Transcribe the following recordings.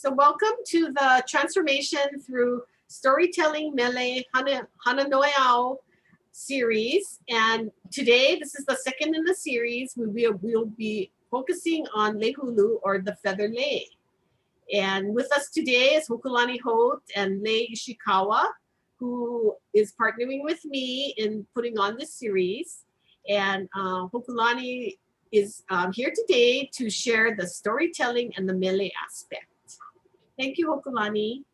So welcome to the Transformation Through Storytelling Mele Hana Noʻeau series. And today, this is the second in the series. We'll be focusing on Lei Hulu, or the feather lei. And with us today is Hōkūlani Holt and Lei Ishikawa, who is partnering with me in putting on this series. And Hōkūlani is here today to share the storytelling and the mele aspect. Thank you, Hōkūlani.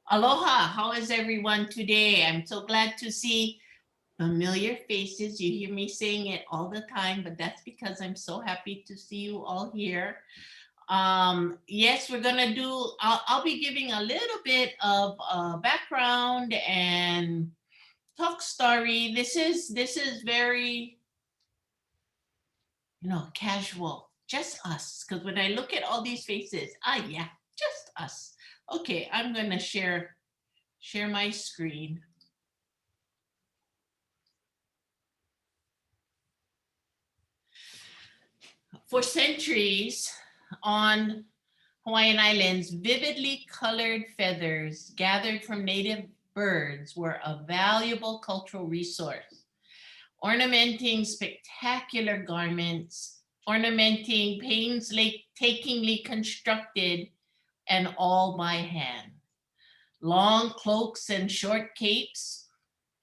Aloha, how is everyone today? I'm so glad to see familiar faces. You hear me saying it all the time, but that's because I'm so happy to see you all here. Yes, we're gonna do, I'll be giving a little bit of background and talk story. This is very, casual, just us. Because when I look at all these faces, yeah, just us. Okay, I'm gonna share my screen. For centuries on Hawaiian Islands, vividly colored feathers gathered from native birds were a valuable cultural resource, ornamenting spectacular garments, ornamenting painstakingly constructed and all by hand. Long cloaks and short capes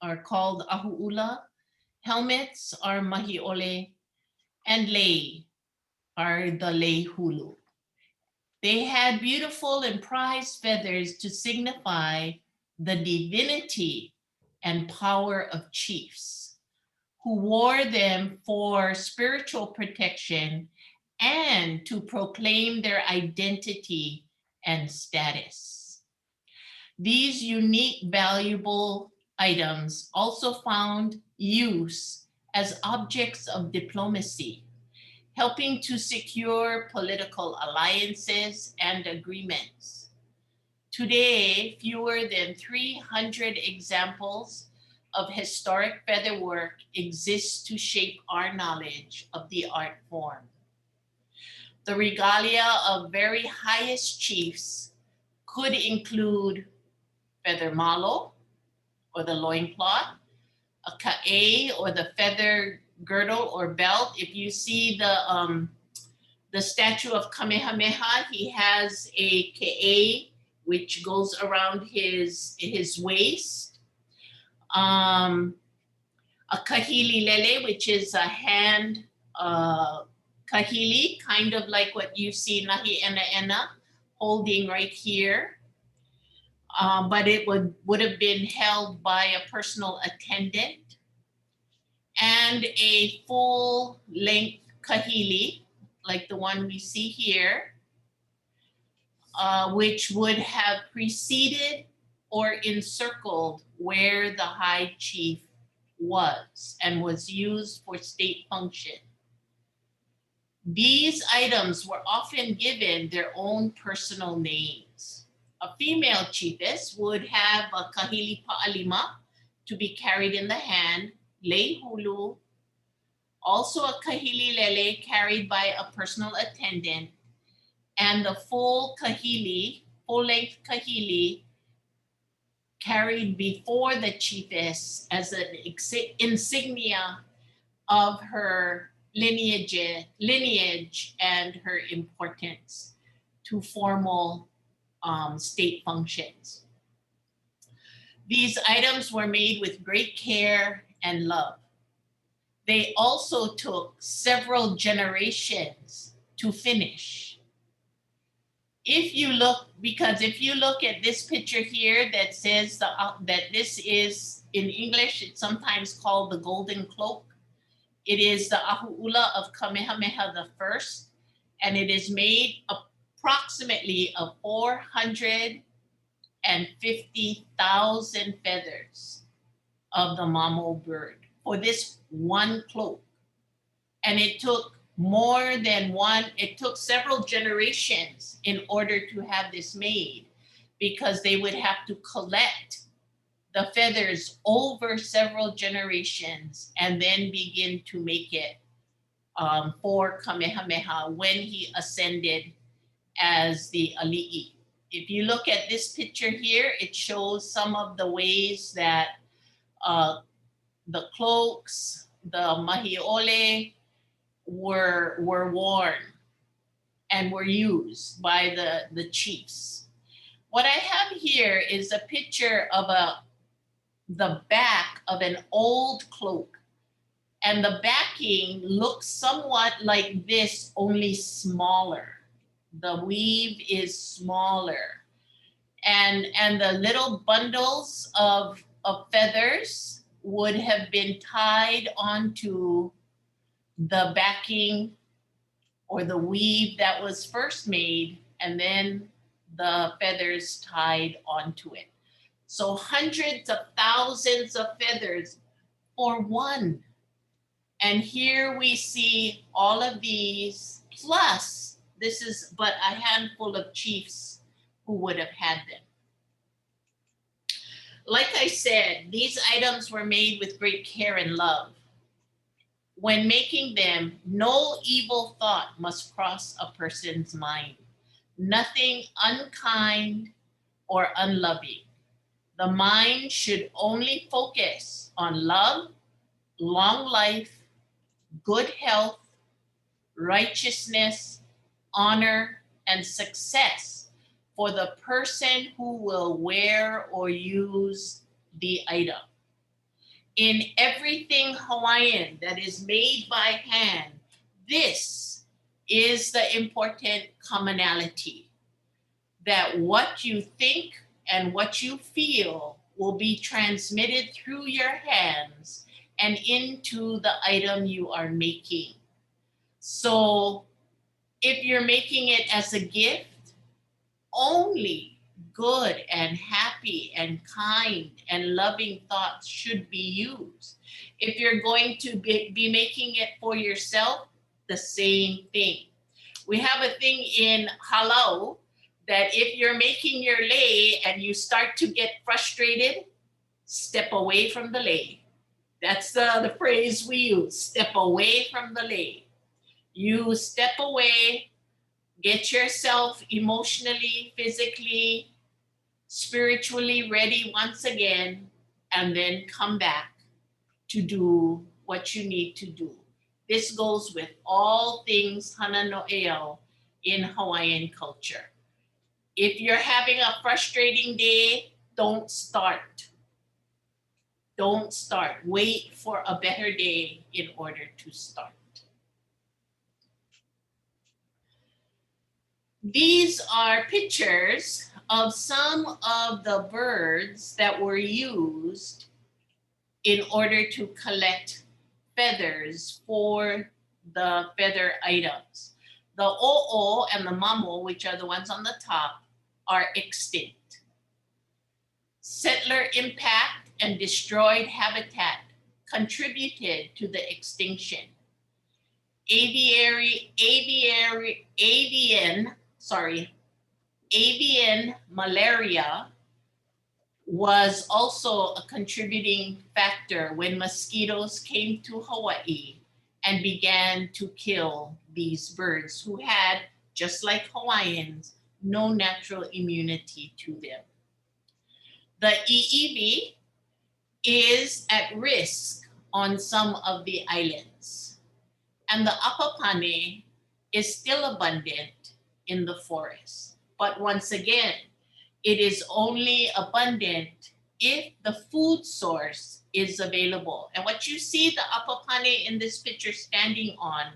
are called ahu'ula, helmets are mahi'ole, and lei are the Lei Hulu. They had beautiful and prized feathers to signify the divinity and power of chiefs, who wore them for spiritual protection and to proclaim their identity and status. These unique, valuable items also found use as objects of diplomacy, helping to secure political alliances and agreements. Today, fewer than 300 examples of historic featherwork exist to shape our knowledge of the art form. The regalia of very highest chiefs could include feather malo, or the loincloth, a ka'e, or the feather girdle or belt. If you see the statue of Kamehameha, he has a ke'e, which goes around his waist. A kahili lele, which is a hand kahili, kind of like what you see Nahi Ena holding right here. But it would have been held by a personal attendant. And a full length kahili, like the one we see here, which would have preceded or encircled where the high chief was and was used for state function. These items were often given their own personal names. A female chiefess would have a kahili pa'alima to be carried in the hand, Lei Hulu, also a kahili lele carried by a personal attendant, and the full length kahili carried before the chiefess as an insignia of her lineage and her importance to formal state functions. These items were made with great care and love. They also took several generations to finish. If you look at this picture here that says that this is, in English, it's sometimes called the golden cloak. It is the ahu'ula of Kamehameha I, and it is made approximately of 450,000 feathers of the mamo bird for this one cloak. And it took several generations in order to have this made, because they would have to collect the feathers over several generations and then begin to make it for Kamehameha when he ascended as the ali'i. If you look at this picture here, it shows some of the ways that the cloaks, the mahiole were worn and were used by the chiefs. What I have here is a picture of the back of an old cloak. And the backing looks somewhat like this, only smaller. The weave is smaller. And the little bundles of feathers would have been tied onto the backing or the weave that was first made, and then the feathers tied onto it. So hundreds of thousands of feathers for one. And here we see all of these, plus this is but a handful of chiefs who would have had them. Like I said, these items were made with great care and love. When making them, no evil thought must cross a person's mind. Nothing unkind or unloving. The mind should only focus on love, long life, good health, righteousness, honor, and success for the person who will wear or use the item. In everything Hawaiian that is made by hand, this is the important commonality, that what you think and what you feel will be transmitted through your hands and into the item you are making. So if you're making it as a gift, only good and happy and kind and loving thoughts should be used. If you're going to be making it for yourself, the same thing. We have a thing in halau that if you're making your lei and you start to get frustrated, step away from the lei. That's the phrase we use, step away from the lei. You step away, get yourself emotionally, physically, spiritually ready once again, and then come back to do what you need to do. This goes with all things Hana Noʻeau in Hawaiian culture. If you're having a frustrating day, don't start. Don't start. Wait for a better day in order to start. These are pictures of some of the birds that were used in order to collect feathers for the feather items. The o'o and the mamo, which are the ones on the top, are extinct. Settler impact and destroyed habitat contributed to the extinction. Avian malaria was also a contributing factor when mosquitoes came to Hawaii and began to kill these birds who had, just like Hawaiians, no natural immunity to them. The i'iwi is at risk on some of the islands, and the apapane is still abundant in the forest. But once again, it is only abundant if the food source is available. And what you see the apapane in this picture standing on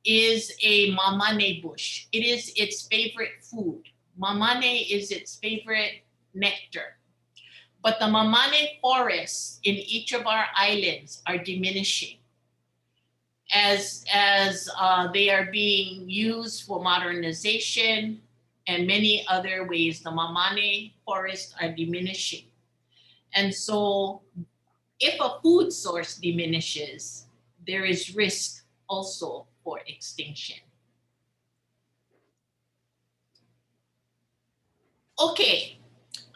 is a mamane bush. It is its favorite food. Mamane is its favorite nectar. But the mamane forests in each of our islands are diminishing as they are being used for modernization and many other ways. The mamane forests are diminishing. And so if a food source diminishes, there is risk also for extinction. Okay,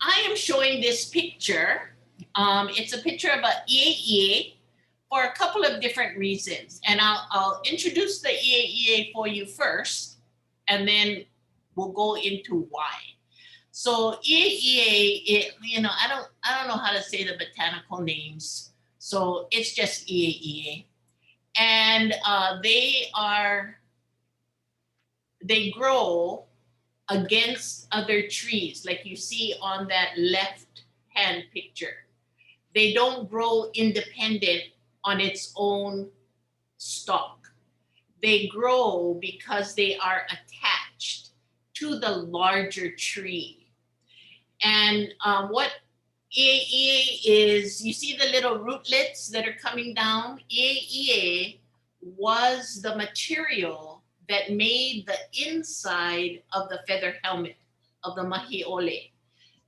I am showing this picture. It's a picture of a ie for a couple of different reasons. And I'll introduce the EAEA for you first, and then we'll go into why. So EAEA, I don't know how to say the botanical names, so it's just EAEA. And they grow against other trees, like you see on that left hand picture. They don't grow independent on its own stalk. They grow because they are attached to the larger tree. And what EAEA is, you see the little rootlets that are coming down? EAEA was the material that made the inside of the feather helmet of the mahiole.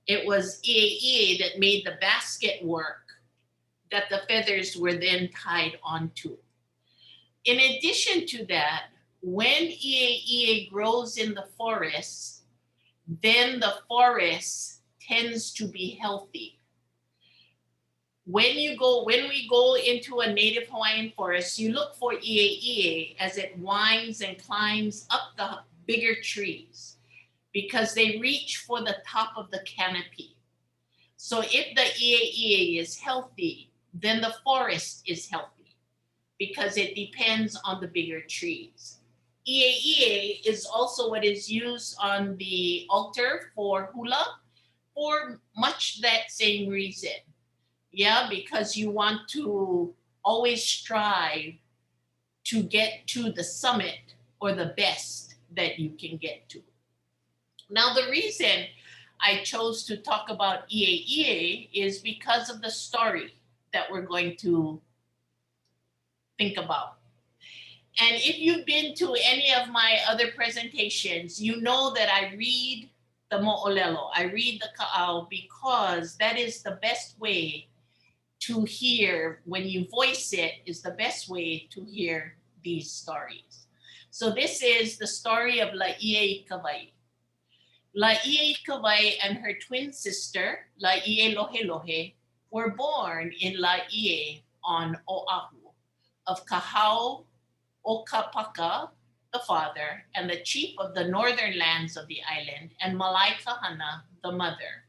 It was EAEA that made the basket work that the feathers were then tied onto. In addition to that, when EAEA grows in the forest, then the forest tends to be healthy. When we go into a native Hawaiian forest, you look for EAEA as it winds and climbs up the bigger trees because they reach for the top of the canopy. So if the EAEA is healthy, then the forest is healthy because it depends on the bigger trees. EAEA is also what is used on the altar for hula for much that same reason. Yeah, because you want to always strive to get to the summit or the best that you can get to. Now, the reason I chose to talk about EAEA is because of the story that we're going to think about. And if you've been to any of my other presentations, you know that I read the Moʻolelo, I read the ka'au, because that is the best way to hear, when you voice it, is the best way to hear these stories. So this is the story of Laie Kawai. Laie Kawai and her twin sister, Laie Lohelohe, were born in Laie on Oahu, of Kahau Okapaka, the father, and the chief of the northern lands of the island, and Mele Hana, the mother.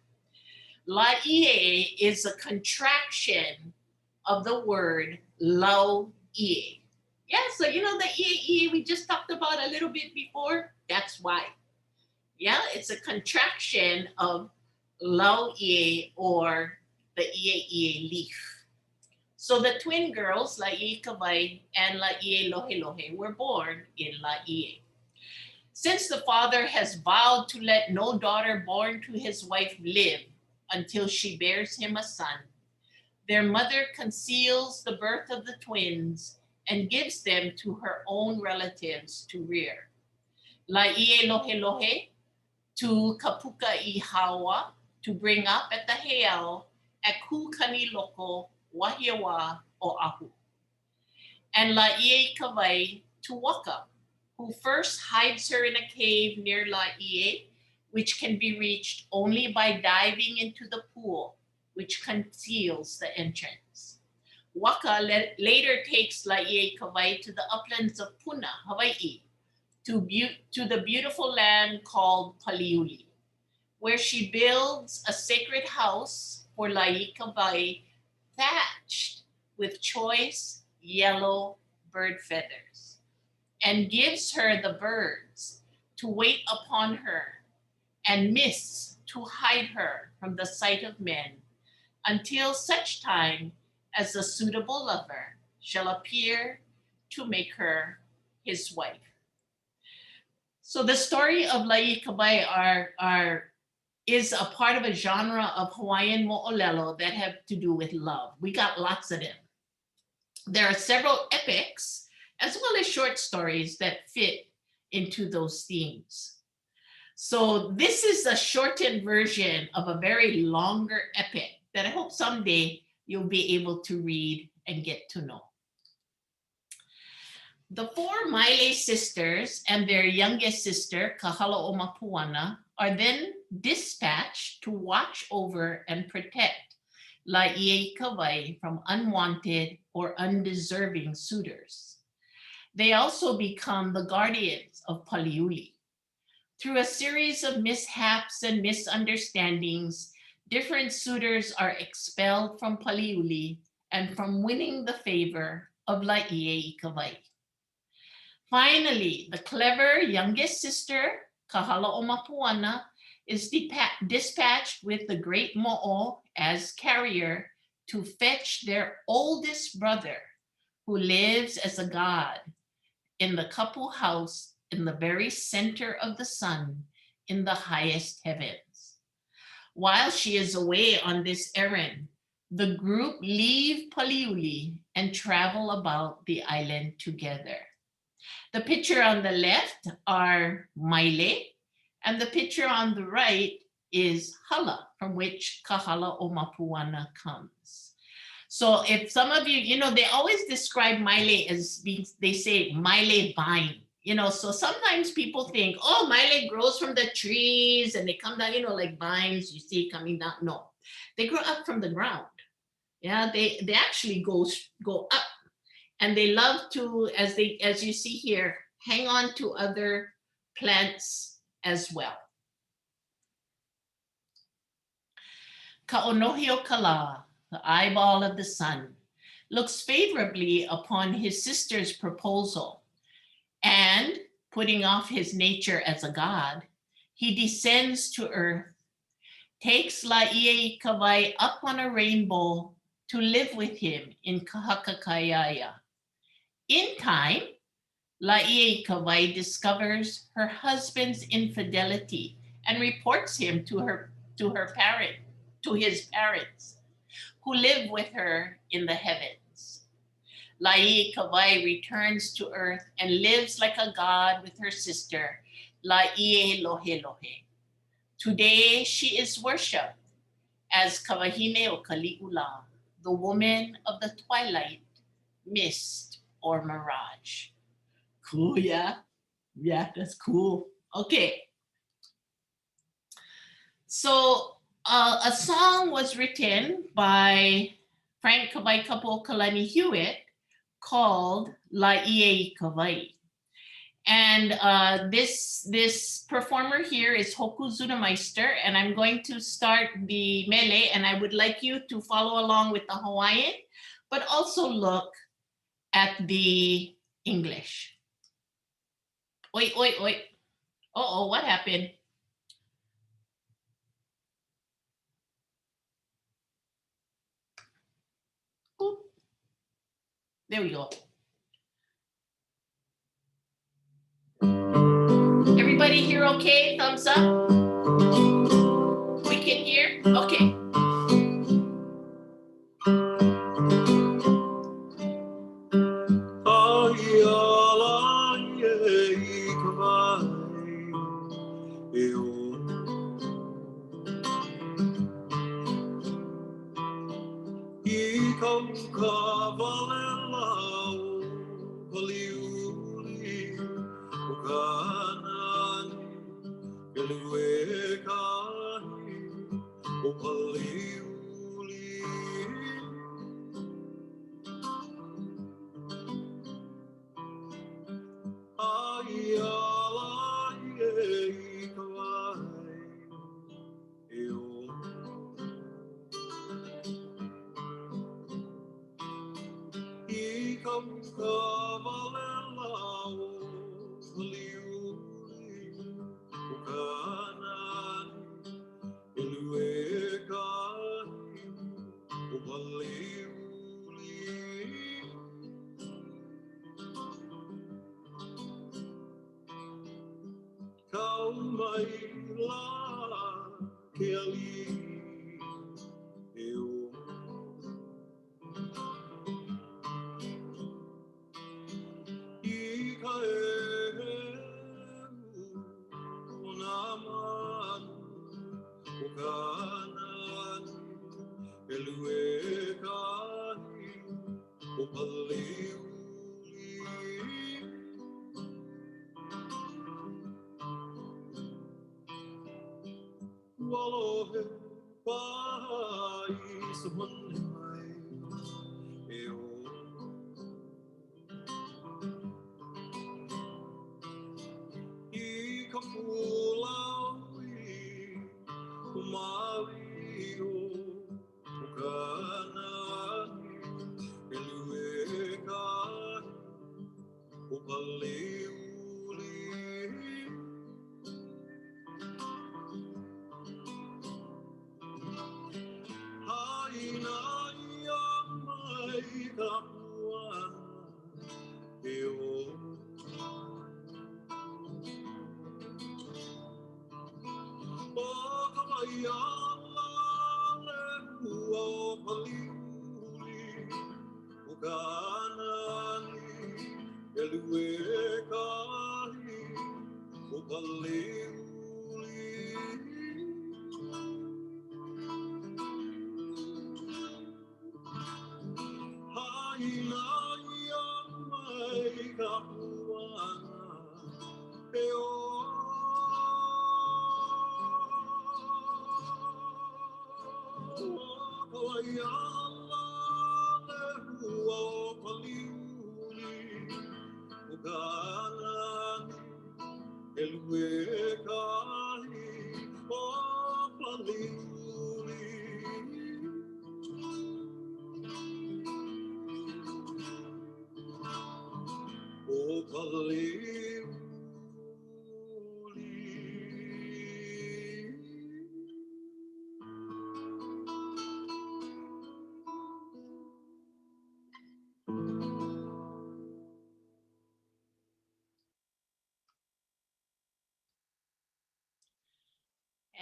Laie is a contraction of the word Lauie. Yeah, so you know the EAE we just talked about a little bit before? That's why. Yeah, it's a contraction of Lauie, or the EAE leaf. So the twin girls, Laie Kawai and Laie Lohelohe, were born in Laie. Since the father has vowed to let no daughter born to his wife live until she bears him a son, their mother conceals the birth of the twins and gives them to her own relatives to rear. Laie Lohelohe to Kapuka I Hawa to bring up at the heiau at Hōkūlani loko Wahiawa Oahu. And Laie Kawai to Waka, who first hides her in a cave near Laie, which can be reached only by diving into the pool, which conceals the entrance. Waka later takes Laie Kawai to the uplands of Puna, Hawaii, to the beautiful land called Paliuli, where she builds a sacred house for Laie Kawai thatched with choice yellow bird feathers, and gives her the birds to wait upon her and mists to hide her from the sight of men until such time as a suitable lover shall appear to make her his wife. So the story of Laie Kawai is a part of a genre of Hawaiian Moʻolelo that have to do with love. We got lots of them. There are several epics as well as short stories that fit into those themes. So this is a shortened version of a very longer epic that I hope someday you'll be able to read and get to know. The four Mele sisters and their youngest sister, Kahalaʻomapuana, are then dispatched to watch over and protect Laie from unwanted or undeserving suitors. They also become the guardians of Paliuli. Through a series of mishaps and misunderstandings, different suitors are expelled from Paliuli and from winning the favor of Laie. Finally, the clever youngest sister, Kahala'omapuana, is dispatched with the great Mo'o as carrier to fetch their oldest brother, who lives as a god in the kapu house in the very center of the sun in the highest heavens. While she is away on this errand, the group leave Paliuli and travel about the island together. The picture on the left are Mele, and the picture on the right is Hala, from which Kahala'omapuana comes. So if some of you, they always describe Mele as being, they say Mele vine, so sometimes people think, oh, Mele grows from the trees and they come down, like vines you see coming down. No, they grow up from the ground. Yeah, they actually go up. And they love to, as you see here, hang on to other plants as well. Ka'onohio Kala, the eyeball of the sun, looks favorably upon his sister's proposal, and putting off his nature as a god, he descends to earth, takes Laie up on a rainbow to live with him in Kahakakaiaya. In time, Laie discovers her husband's infidelity and reports him to his parents, who live with her in the heavens. Laie returns to earth and lives like a god with her sister, Laie Lohe. Today she is worshipped as Kawahine o Kali'ula, the woman of the twilight, mist, or mirage. Cool, yeah? Yeah, that's cool. Okay. So a song was written by Frank Kawai Hewitt called Laie Kawai. And this performer here is Hoku Zunameister, and I'm going to start the mele, and I would like you to follow along with the Hawaiian, but also look at the English. Oi, oi, oi. Uh-oh, what happened? Boop. There we go. Everybody here okay? Thumbs up? We can hear? Okay.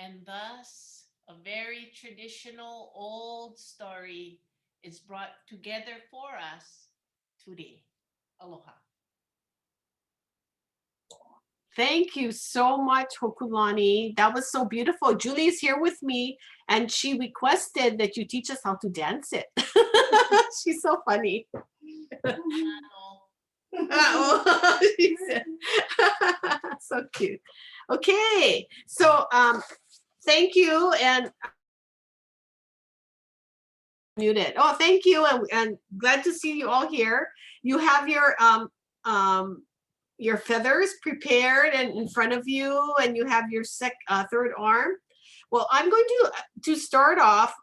And thus, a very traditional old story is brought together for us today. Aloha. Thank you so much, Hōkūlani. That was so beautiful. Julie is here with me, and she requested that you teach us how to dance it. She's so funny. She said. So cute. Okay, so thank you, and muted. Oh, thank you, and glad to see you all here. You have your feathers prepared and in front of you, and you have your third arm. Well, I'm going to start off.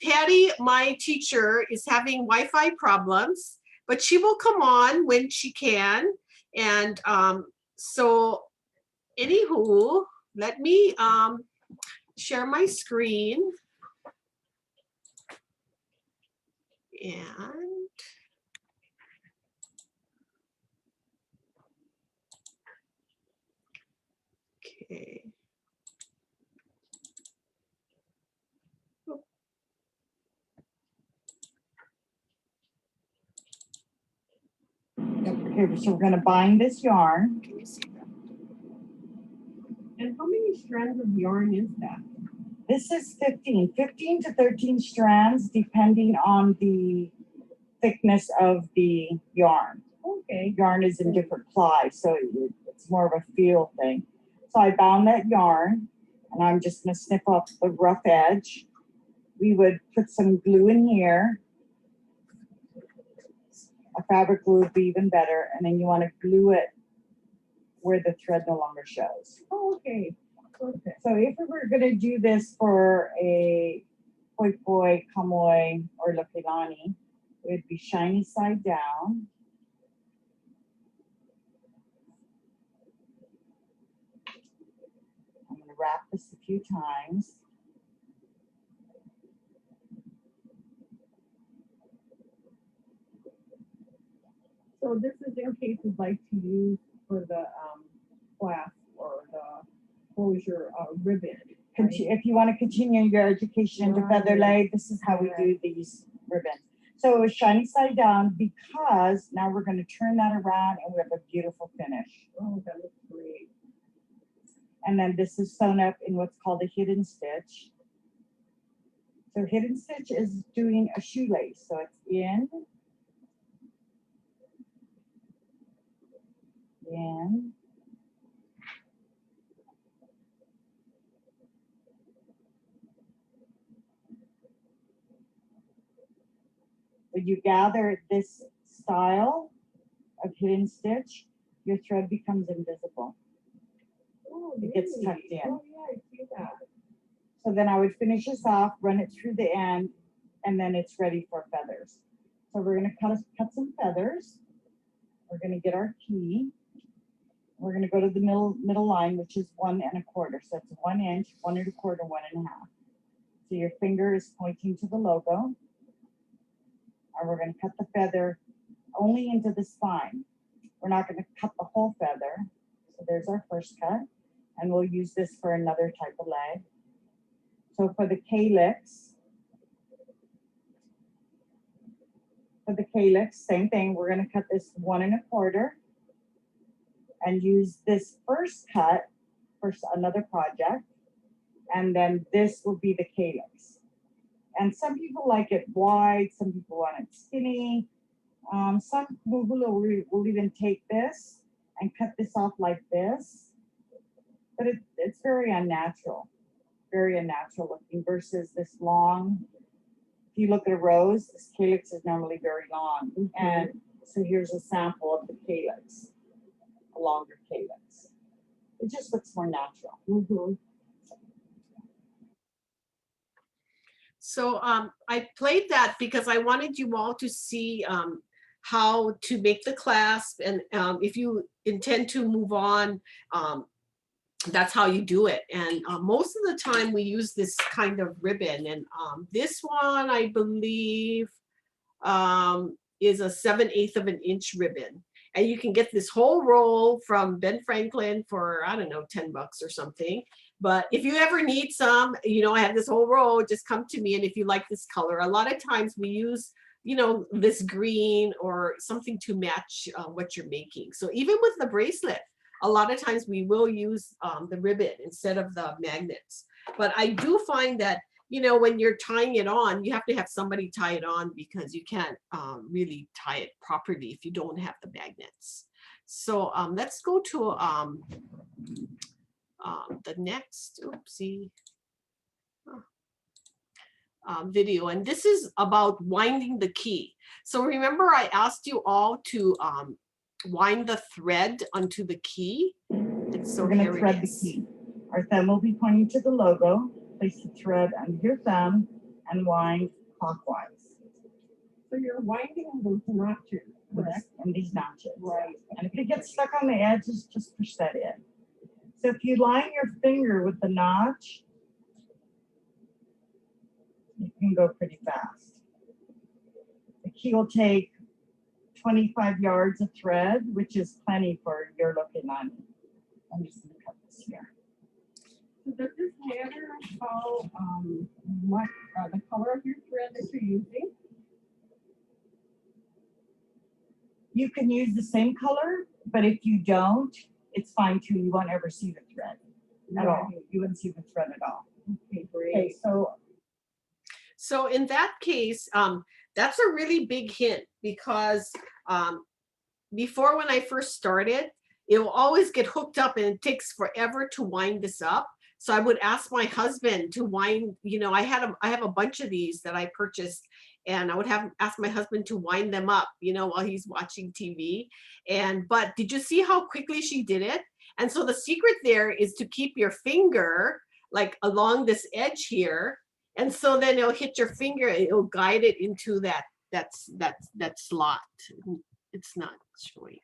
Patty, my teacher, is having Wi-Fi problems, but she will come on when she can. And so anywho, let me share my screen. And okay. Okay, so we're going to bind this yarn. Can you see that? And how many strands of yarn is that? This is 15 to 13 strands, depending on the thickness of the yarn. Okay. Yarn is in different ply, so it's more of a feel thing. So I bound that yarn, and I'm just going to snip up the rough edge. We would put some glue in here. A fabric glue would be even better, and then you want to glue it where the thread no longer shows. Oh, okay. Okay. So if we were going to do this for a poipoi, kamoi, or lokilani, it would be shiny side down. I'm going to wrap this a few times. So this is in case you'd like to use for the clasp or the closure ribbon. Right? If you want to continue your education into feather lay, this is how we do these ribbons. So it's shiny side down because now we're going to turn that around and we have a beautiful finish. Oh, that looks great. And then this is sewn up in what's called a hidden stitch. So hidden stitch is doing a shoelace. So it's in, you gather this style of hidden stitch, your thread becomes invisible. Oh, It gets really? tucked in. Oh, yeah, I see that. So then I would finish this off, run it through the end, and then it's ready for feathers. So we're gonna cut some feathers. We're gonna get our key. We're gonna go to the middle line, which is 1 1/4. So it's 1 inch, 1 1/4, 1 1/2. So your finger is pointing to the logo. And we're gonna cut the feather only into the spine. We're not gonna cut the whole feather. So there's our first cut. And we'll use this for another type of leg. So for the calyx, same thing. We're gonna cut this 1 1/4 and use this first cut for another project. And then this will be the calyx. And some people like it wide, some people want it skinny. Some will even take this and cut this off like this. But it's very unnatural looking versus this long. If you look at a rose, this calyx is normally very long. And so here's a sample of the calyx, a longer calyx. It just looks more natural. So I played that because I wanted you all to see how to make the clasp, and if you intend to move on, that's how you do it. And most of the time we use this kind of ribbon, and this one I believe is a 7/8 of an inch ribbon. And you can get this whole roll from Ben Franklin for, I don't know, $10 or something. But if you ever need some, you know, I have this whole roll, just come to me. And if you like this color, a lot of times we use, you know, this green or something to match what you're making. So even with the bracelet, a lot of times we will use the ribbon instead of the magnets. But I do find that, you know, when you're tying it on, you have to have somebody tie it on because you can't really tie it properly if you don't have the magnets. So let's go to the next, video. And this is about winding the key. So remember I asked you all to wind the thread onto the key. And so we're going to thread the key. Our thumb will be pointing to the logo. Place the thread under your thumb and wind clockwise. So you're winding those notches, correct? And these notches. Right. And if it gets stuck on the edges, just push that in. So if you line your finger with the notch, you can go pretty fast. The key will take 25 yards of thread, which is plenty for your looking on. I'm just going to cut this here. So does this matter how much the color of your thread that you're using? You can use the same color, but if you don't, it's fine too. You won't ever see the thread at all. You wouldn't see the thread at all. Okay, great. Okay, so in that case, that's a really big hint because before when I first started, it will always get hooked up and it takes forever to wind this up. So I would ask my husband to wind, you know, I have a bunch of these that I purchased, and I would ask my husband to wind them up, you know, while he's watching TV. But did you see how quickly she did it? And so the secret there is to keep your finger like along this edge here. And so then it'll hit your finger, and it'll guide it into that slot. It's not showing.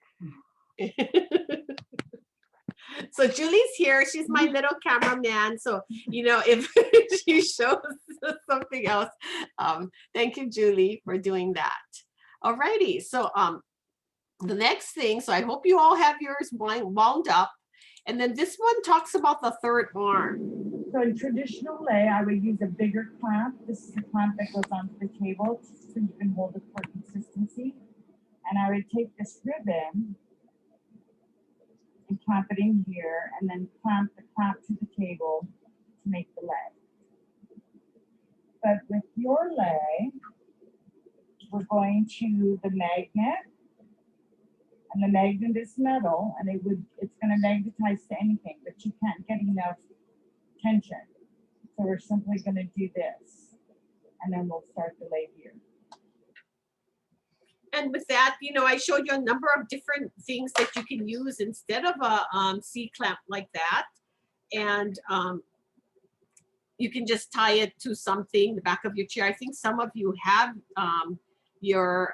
So Julie's here. She's my little cameraman. So, you know, if she shows something else, thank you, Julie, for doing that. Alrighty. So the next thing, so I hope you all have yours wound up. And then this one talks about the third arm. So in traditional lei, I would use a bigger clamp. This is the clamp that goes onto the table so you can hold it for consistency. And I would take this ribbon and clamp it in here, and then clamp the clamp to the table to make the lei. But with your lei, we're going to the magnet, and the magnet is metal, and it's going to magnetize to anything, but you can't get enough tension. So we're simply going to do this, and then we'll start the lei here. And with that, you know, I showed you a number of different things that you can use instead of a C-clamp like that. And you can just tie it to something, the back of your chair. I think some of you have your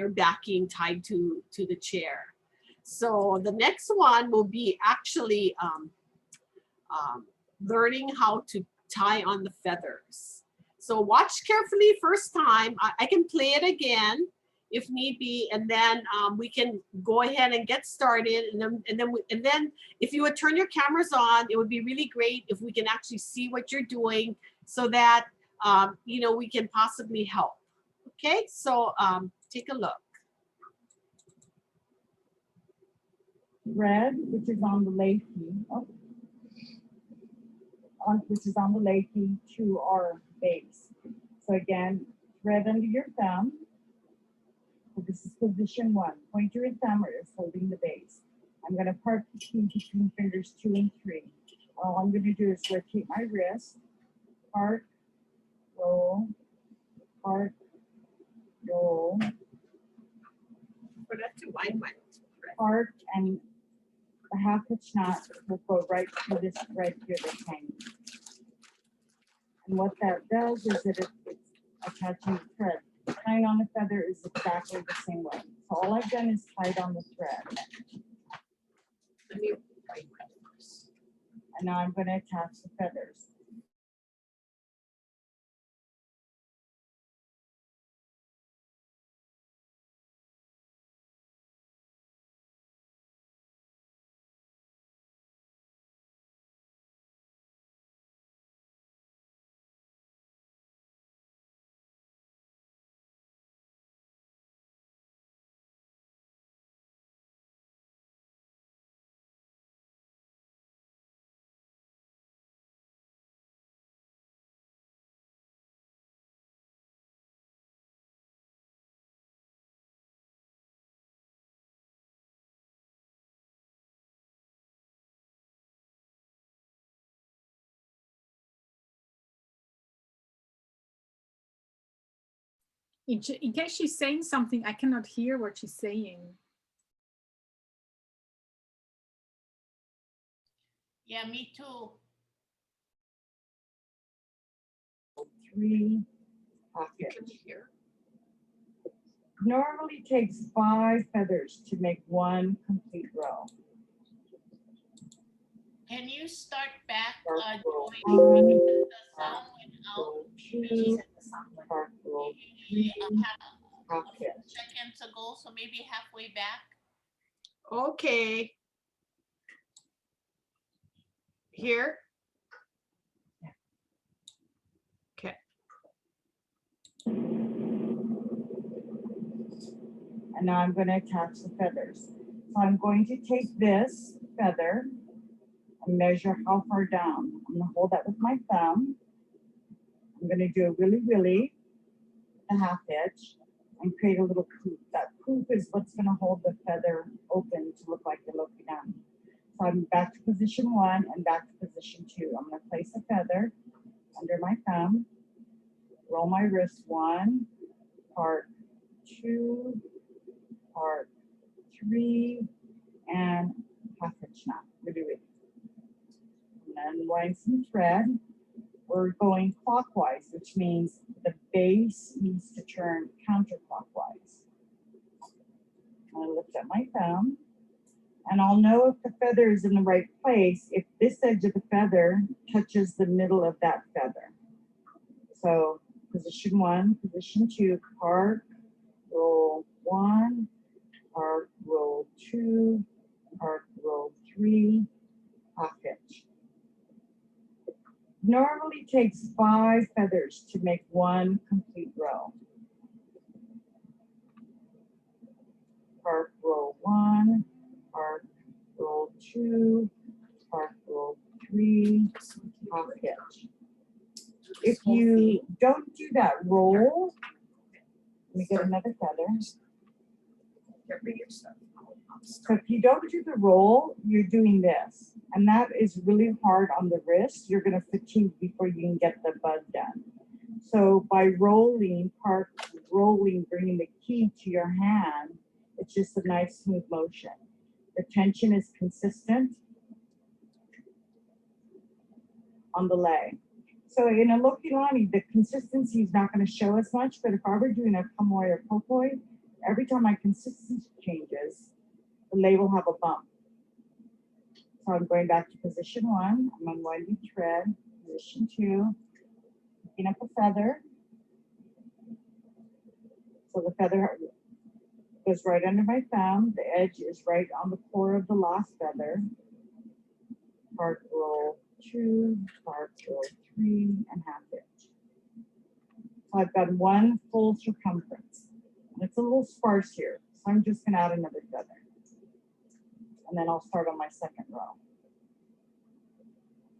backing tied to the chair. So the next one will be actually learning how to tie on the feathers. So watch carefully first time. I can play it again if need be, and then we can go ahead and get started. And then if you would turn your cameras on, it would be really great if we can actually see what you're doing, so that you know, we can possibly help. Okay, so take a look. Red, which is on the Lei Hulu, which is on the Lei Hulu to our base. So again, thread under your thumb. So this is position 1. Pointer and thumb is holding the base. I'm going to part the key between fingers 2 and 3. All I'm going to do is rotate my wrist, part, roll, part, roll, Put that to wind my part, and the half hitch knot will go right through this thread here that's hanging. And what that does is that it's attaching the thread. Tying on the feather is exactly the same way. So all I've done is tied on the thread. Let me wind my first. And now I'm going to attach the feathers. In case she's saying something, I cannot hear what she's saying. Yeah, me too. 3 pockets. Normally takes 5 feathers to make 1 complete row. Can you start back, Part roll Joyce? 1, The sound went out. roll 2, part roll 3, pocket. Seconds ago, so maybe halfway back. Okay. Here. Okay. And now I'm going to attach the feathers. So I'm going to take this feather and measure how far down. I'm going to hold that with my thumb. I'm going to do a willy, a half hitch, and create a little poop. That poop is what's going to hold the feather open to look like you're looking at me. So I'm back to position 1 and back to position 2. I'm going to place a feather under my thumb, roll my wrist 1, part 2, part 3, and half hitch knot. Really. And then wind some thread. We're going clockwise, which means the base needs to turn counterclockwise. I lift up my thumb, and I'll know if the feather is in the right place if this edge of the feather touches the middle of that feather. So position 1, position 2, part, roll 1, part, roll 2, part, roll 3, half hitch. Normally takes 5 feathers to make 1 complete row. Part roll 1, part roll 2, part roll 3, half hitch. If you don't do that roll, let me get another feather. So if you don't do the roll, you're doing this. And that is really hard on the wrist. You're going to fatigue before you can get the bud done. So by rolling, bringing the key to your hand, it's just a nice smooth motion. The tension is consistent on the lei. So in a Hōkūlani, the consistency is not going to show as much, but if I were doing a kamoi or kokoi, every time my consistency changes, the lei will have a bump. So I'm going back to position 1, I'm unwinding thread, position 2, picking up a feather. So the feather goes right under my thumb, the edge is right on the core of the last feather. Part roll 2, part roll 3, and half inch. So I've got 1 full circumference. And it's a little sparse here, so I'm just going to add another feather. And then I'll start on my second row.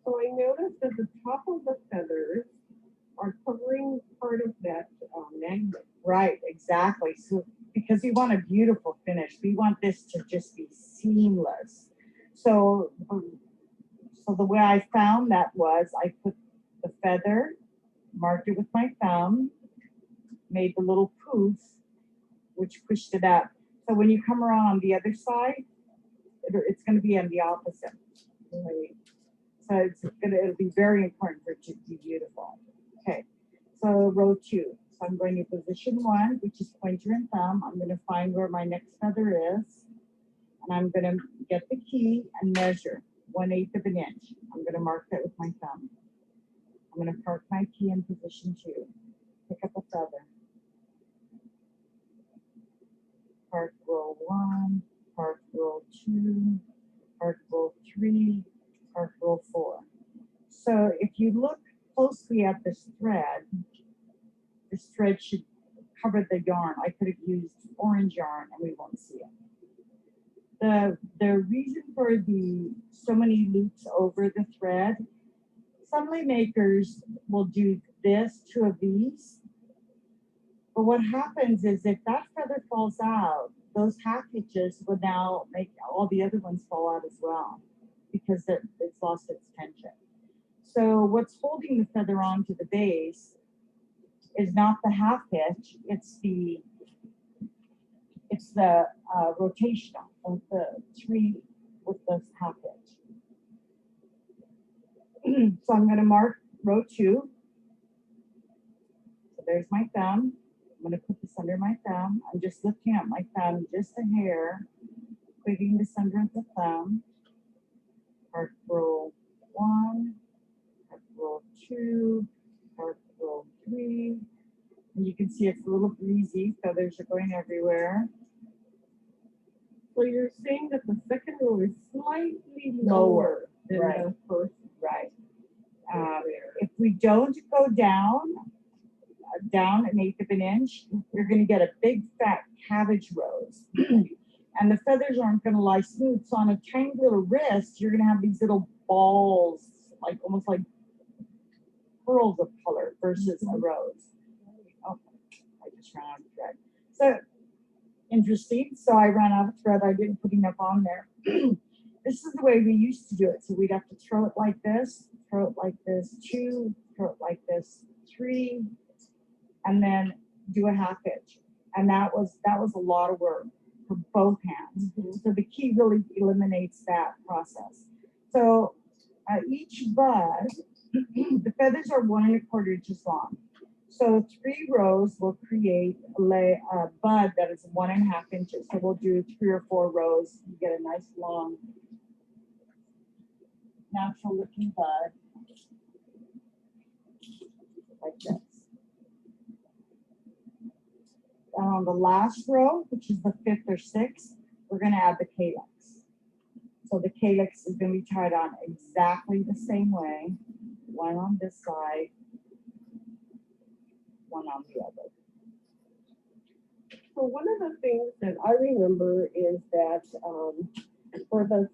So I noticed that the top of the feathers are covering part of that magnet. Right, exactly. So because we want a beautiful finish, we want this to just be seamless. So the way I found that was I put the feather, marked it with my thumb, made the little poof, which pushed it up. So when you come around on the other side, it's going to be on the opposite. Right? So it'll be very important for it to be beautiful. Okay, so row 2. So I'm going to position 1, which is pointer and thumb. I'm going to find where my next feather is, and I'm going to get the key and measure 1/8 of an inch. I'm going to mark that with my thumb. I'm going to park my key in position 2. Pick up a feather. Park roll 1, park roll 2, park roll 3, park roll 4. So if you look closely at this thread should cover the yarn. I could have used orange yarn and we won't see it. The reason for the so many loops over the thread, some lei makers will do this, 2 of these. But what happens is if that feather falls out, those half hitches would now make all the other ones fall out as well because it's lost its tension. So what's holding the feather on to the base is not the half hitch, it's the rotational of the 3 with the half hitch. So I'm going to mark row 2. So there's my thumb. I'm going to put this under my thumb. I'm just lifting up my thumb just a hair, putting this under the thumb. Part roll 1, part roll 2, part roll 3. And you can see it's a little breezy, feathers are going everywhere. So you're saying that the second row is slightly Lower, than right. the first. Right. If we don't go down 1/8 of an inch, you're going to get a big fat cabbage rose. And the feathers aren't going to lie smooth. So on a tiny little wrist, you're going to have these little balls, like almost like pearls of color versus a rose. Oh, I just ran out of thread. So interesting. So I ran out of thread. I didn't put enough on there. This is the way we used to do it. So we'd have to throw it like this, 2, throw it like this, 3, and then do a half hitch. And that was a lot of work for both hands. So the key really eliminates that process. So each bud, the feathers are 1 1/4 inches long. So 3 rows will create a bud that is 1 1/2 inches. So we'll do 3 or 4 rows. You get a nice long, natural looking bud like this. And on the last row, which is the 5th or 6th, we're going to add the calyx. So the calyx is going to be tied on exactly the same way. 1 on this side, 1 on the other. So one of the things that I remember is that for the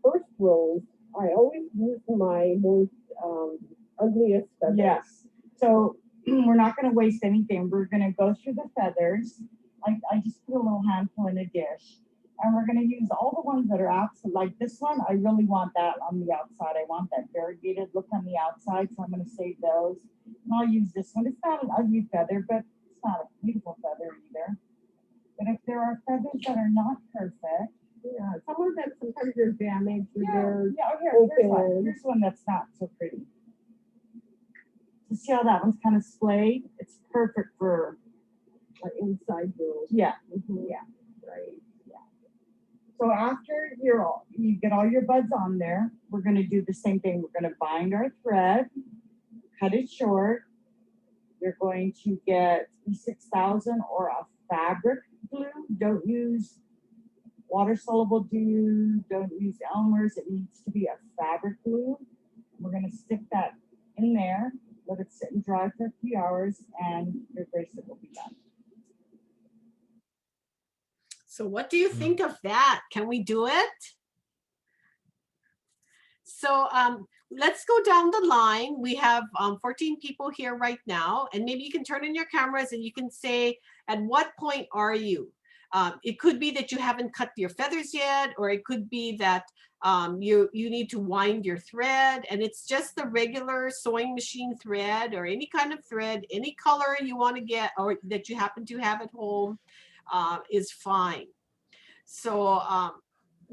first rows, I always use my most ugliest feathers. Yes. So we're not going to waste anything. We're going to go through the feathers. I just put a little handful in a dish. And we're gonna use all the ones that are absolute, like this one, I really want that on the outside. I want that variegated look on the outside, so I'm gonna save those. And I'll use this one. It's not an ugly feather, but it's not a beautiful feather either. But if there are feathers that are not perfect, Yeah, some of that sometimes they're damaged or yeah, they're here's one. open. Here's one that's not so pretty. You see how that one's kind of splayed? It's perfect for, inside girls. yeah. Yeah, right. So after you get all your buds on there, we're gonna do the same thing. We're gonna bind our thread, cut it short. You're going to get E6000 or a fabric glue. Don't use water soluble glue. Don't use Elmer's. It needs to be a fabric glue. We're gonna stick that in there, let it sit and dry for a few hours, and your bracelet will be done. So what do you think of that? Can we do it? So let's go down the line. We have 14 people here right now, and maybe you can turn on your cameras and you can say, at what point are you? It could be that you haven't cut your feathers yet, or it could be that you need to wind your thread, and it's just the regular sewing machine thread or any kind of thread, any color you want to get or that you happen to have at home is fine. So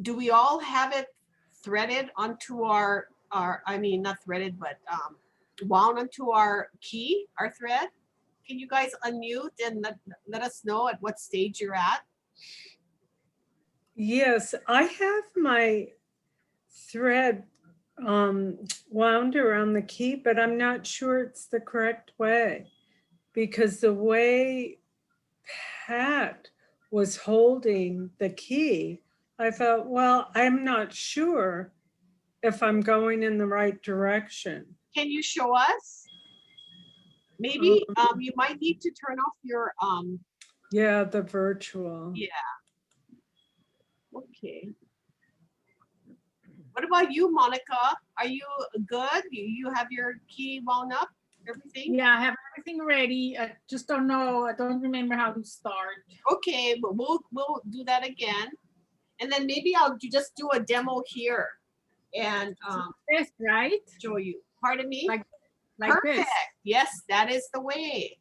do we all have it threaded onto our I mean, not threaded, but wound onto our key, our thread? Can you guys unmute and let us know at what stage you're at? Yes, I have my thread wound around the key, but I'm not sure it's the correct way, because the way Pat was holding the key, I thought, well, I'm not sure if I'm going in the right direction. Can you show us? Maybe you might need to turn off your Yeah, the virtual. yeah. Okay. What about you, Monica? Are you good? You have your key wound up? Everything? Yeah, I have everything ready. I just don't know. I don't remember how to start. Okay, but we'll do that again. And then maybe I'll just do a demo here and This, right? show you. Pardon me? Like Perfect. this. Yes, that is the way.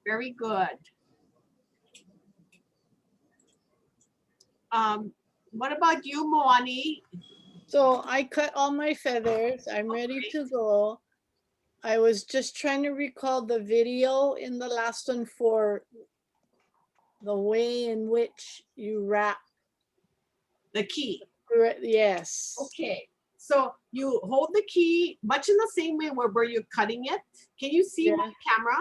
Very good. What about you, Moani? So I cut all my feathers. I'm ready Okay. to go. I was just trying to recall the video in the last one for the way in which you wrap. The key. Yes. Okay. So you hold the key much in the same way where you're cutting it. Can you see Yeah. my camera?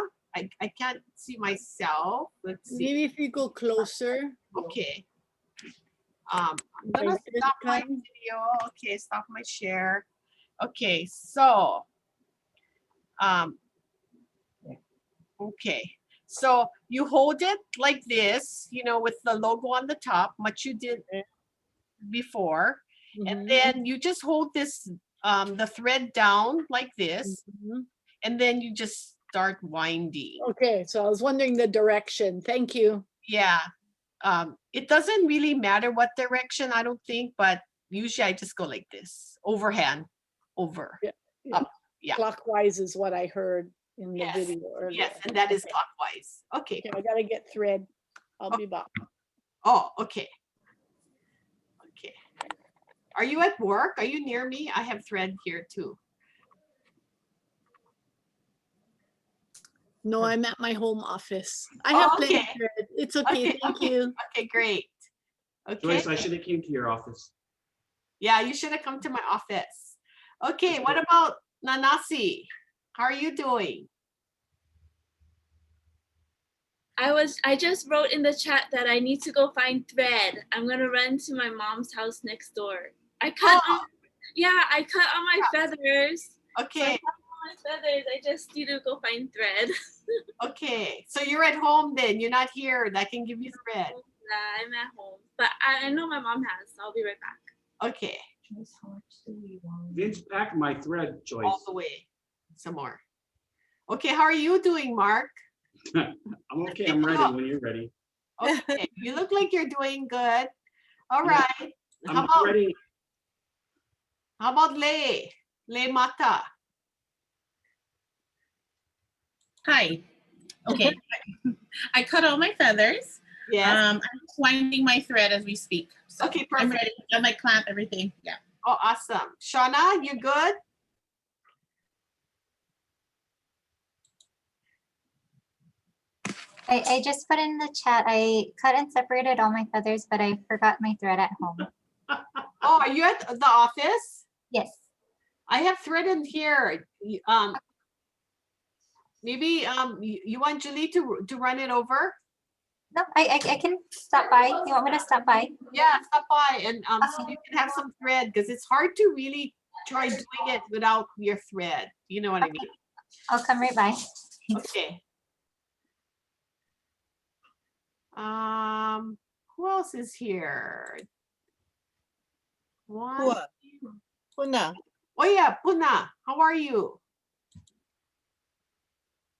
I can't see myself. Let's see. Maybe if you go closer. Okay. I'm gonna Like this stop my time? video. Okay, stop my share. Okay, so okay. So you hold it like this, you know, with the logo on the top, much you did before. And Mhm, then you just hold this the thread down like this, mhm. and then you just start winding. Okay, so I was wondering the direction. Thank you. Yeah. It doesn't really matter what direction, I don't think, but usually I just go like this, overhand, over, Yeah, up. Yeah. Clockwise is what I heard in the Yes, video earlier. Yes, and that is Okay. clockwise. Okay. Okay, I gotta get thread. I'll be back. Oh, okay. Okay. Are you at work? Are you near me? I have thread here too. No, I'm at my home office. I have plenty of okay. thread. It's okay. Okay, Thank okay. you. Okay, great. Okay. Joyce, I should have came to your office. Yeah, you should have come to my office. Okay, what about Nanasi? How are you doing? I just wrote in the chat that I need to go find thread. I'm gonna run to my mom's house next door. I cut Oh. I cut all my feathers. So I Okay, cut all my feathers. I just need to go find thread. okay. So you're at home then. You're not here. That can give you thread. Yeah, I'm at home. But I know my mom has, so I'll be right back. Okay. Vince packed my thread, Joyce. All the way. Some more. Okay, how are you doing, Mark? I'm okay. I'm ready when you're ready. Okay, you look like you're doing good. All right. I'm threading. How about Lei Mata? Hi. Okay. I cut all my feathers. Yes. I'm just winding my thread as we speak. So Okay, I'm perfect. ready. I might clamp everything. Yeah. Oh, awesome. Shauna, you good? I just put in the chat, I cut and separated all my feathers, but I forgot my thread at home. Oh, are you at the office? Yes. I have thread in here. Maybe you want Julie to run it over? No, I can stop by. You want me to stop by? Yeah, stop by and so Awesome. you can have some thread because it's hard to really try doing it without your thread. You know what I mean? I'll come right by. Okay. Who else is here? One. Puna. Oh yeah, Puna. How are you?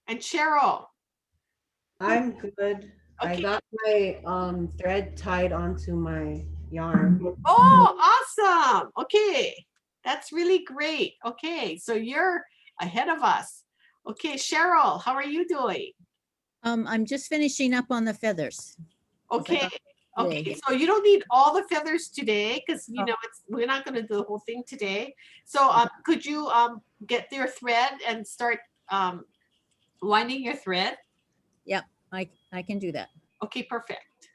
And Cheryl. I'm good. I Okay. got my thread tied onto my yarn. Oh, awesome. Okay. That's really great. Okay, so you're ahead of us. Okay, Cheryl, how are you doing? I'm just finishing up on the feathers. Okay. Okay, today. so you don't need all the feathers today because you know we're not going to do the whole thing today. So could you get your thread and start winding your thread? Yep, I can do that. Okay, perfect.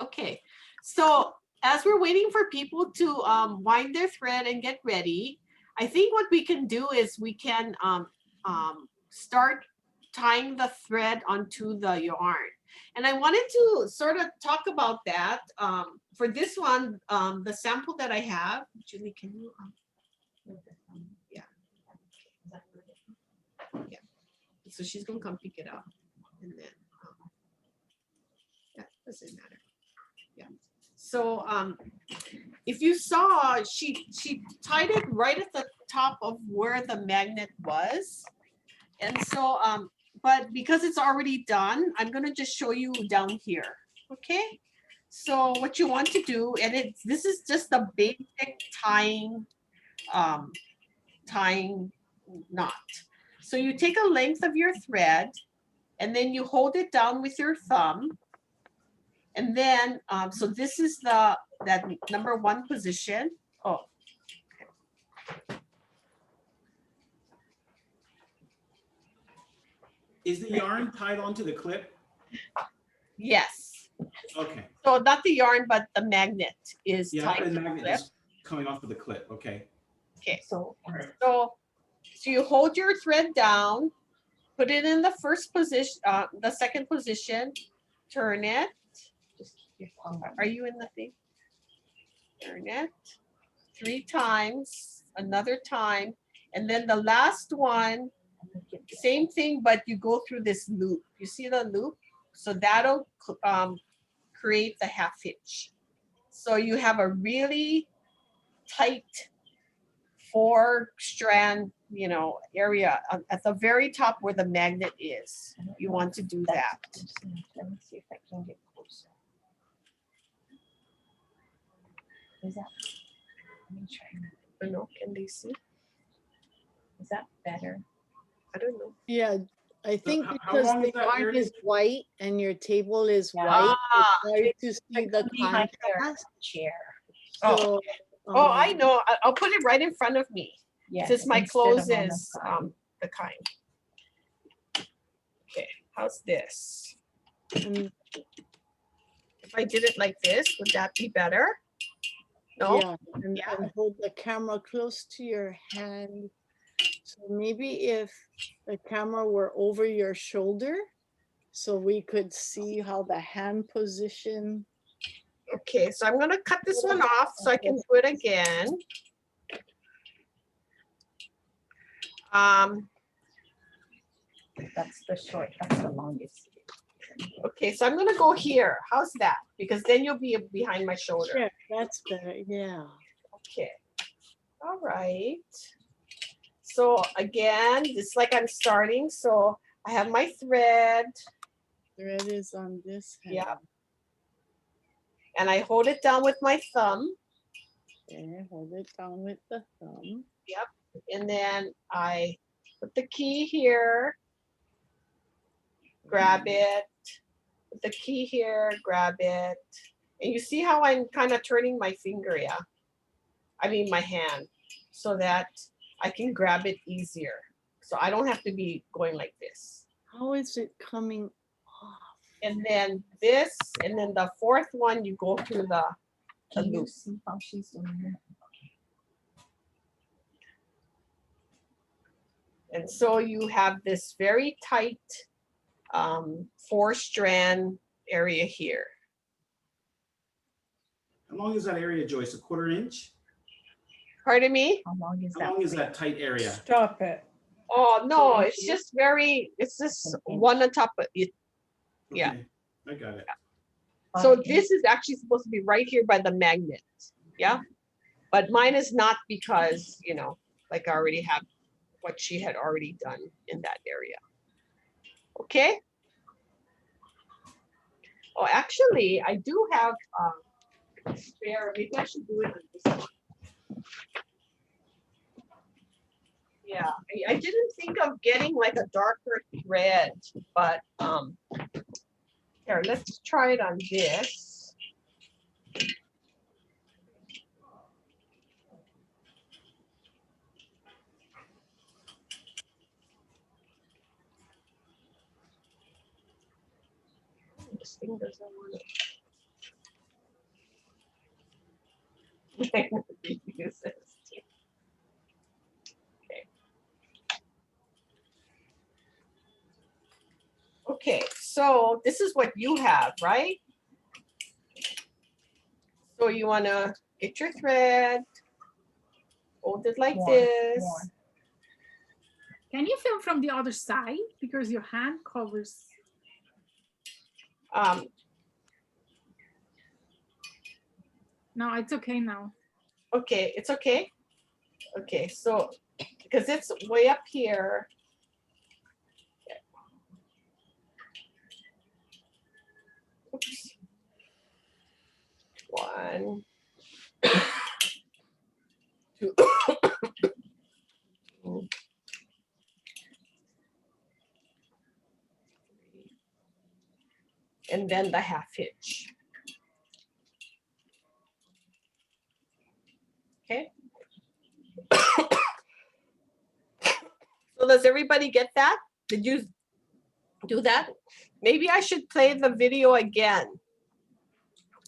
Okay, so as we're waiting for people to wind their thread and get ready, I think what we can do is we can start tying the thread onto the yarn. And I wanted to sort of talk about that. For this one, the sample that I have, Julie, can you? Yeah. Yeah. So she's gonna come pick it up, and then yeah, doesn't matter. Yeah. So if you saw, she tied it right at the top of where the magnet was, and so but because it's already done, I'm gonna just show you down here. Okay. So what you want to do, and this is just the basic tying knot. So you take a length of your thread, and then you hold it down with your thumb. And then, so this is that number one position. Oh. Okay. Is the yarn tied onto the clip? Yes. Okay. So not the yarn, but the magnet is Yeah, tied the to the magnet clip. is coming off of the clip. Okay. Okay. All right. So you hold your thread down, put it in the first position, the second position, turn it. Just keep your thumb. Are you in the thing? Turn it 3 times, another time, and then the last one, same thing, but you go through this loop. You see the loop? So that'll create the half hitch. So you have a really tight 4-strand, area at the very top where the magnet is. You want to do that. Let me see if I can get closer. Is that? Let me try. I don't know. Can they see? Is that better? I don't know. Yeah, I think how because long the is that, yarn Mary? is white and your table is Yeah. white, Ah, it's hard to see the Behind their contrast. chair. So, Oh, I know. I'll put it right in front of me. Yes, Since my instead clothes of on the is side. the kind. Okay, how's this? and If I did it like this, would that be better? No? yeah, and hold the camera close to your hand. So maybe if the camera were over your shoulder, so we could see how the hand position. Okay, so I'm gonna cut this one off so I can do it again. That's the short, that's the longest. Okay, so I'm gonna go here. How's that? Because then you'll be behind my shoulder. Yeah, that's better. Yeah. Okay. All right. So again, just like I'm starting. So I have my thread. Thread is on this hand. Yeah. and I hold it down with my thumb. Okay, hold it down with the thumb. Yep. And then I put the key here, grab it, put the key here, grab it. And you see how I'm kind of turning my finger, yeah? I mean my hand, so that I can grab it easier. So I don't have to be going like this. How is it coming off? And then this, and then the fourth one, you go through the loop. How she's doing it. And so you have this very tight 4-strand area here. How long is that area, Joyce? A 1/4 inch? Pardon me? How long is How that? long is that tight area? Stop it. Oh, no, it's just very, it's just one on top of it. Yeah. Okay, I got it. So this is actually supposed to be right here by the magnet. Yeah. But mine is not because, you know, like I already have what she had already done in that area. Okay. Oh, actually, I do have spare. Maybe I should do it on this one. Yeah, I didn't think of getting like a darker thread, but here, let's try it on this. This thing doesn't want to use this. Okay, so this is what you have, right? So you want to get your thread, hold it like this. Can you film from the other side? Because your hand covers. No, it's okay now. Okay, it's okay. Okay, so because it's way up here. Oops. 1, 2. And then the half hitch. Okay. So does everybody get that? Did you do that? Maybe I should play the video again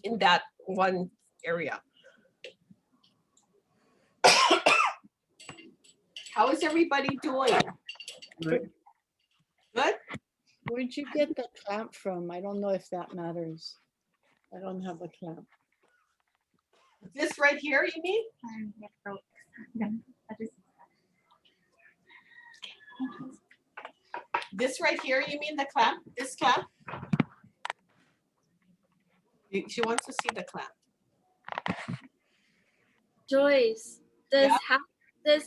in that one area. How is everybody doing? Good. Good? Where'd you get the clamp from? I don't know if that matters. I don't have a clamp. This right here, you mean? This right here, you mean the clamp? This clamp? She wants to see the clamp. Joyce, does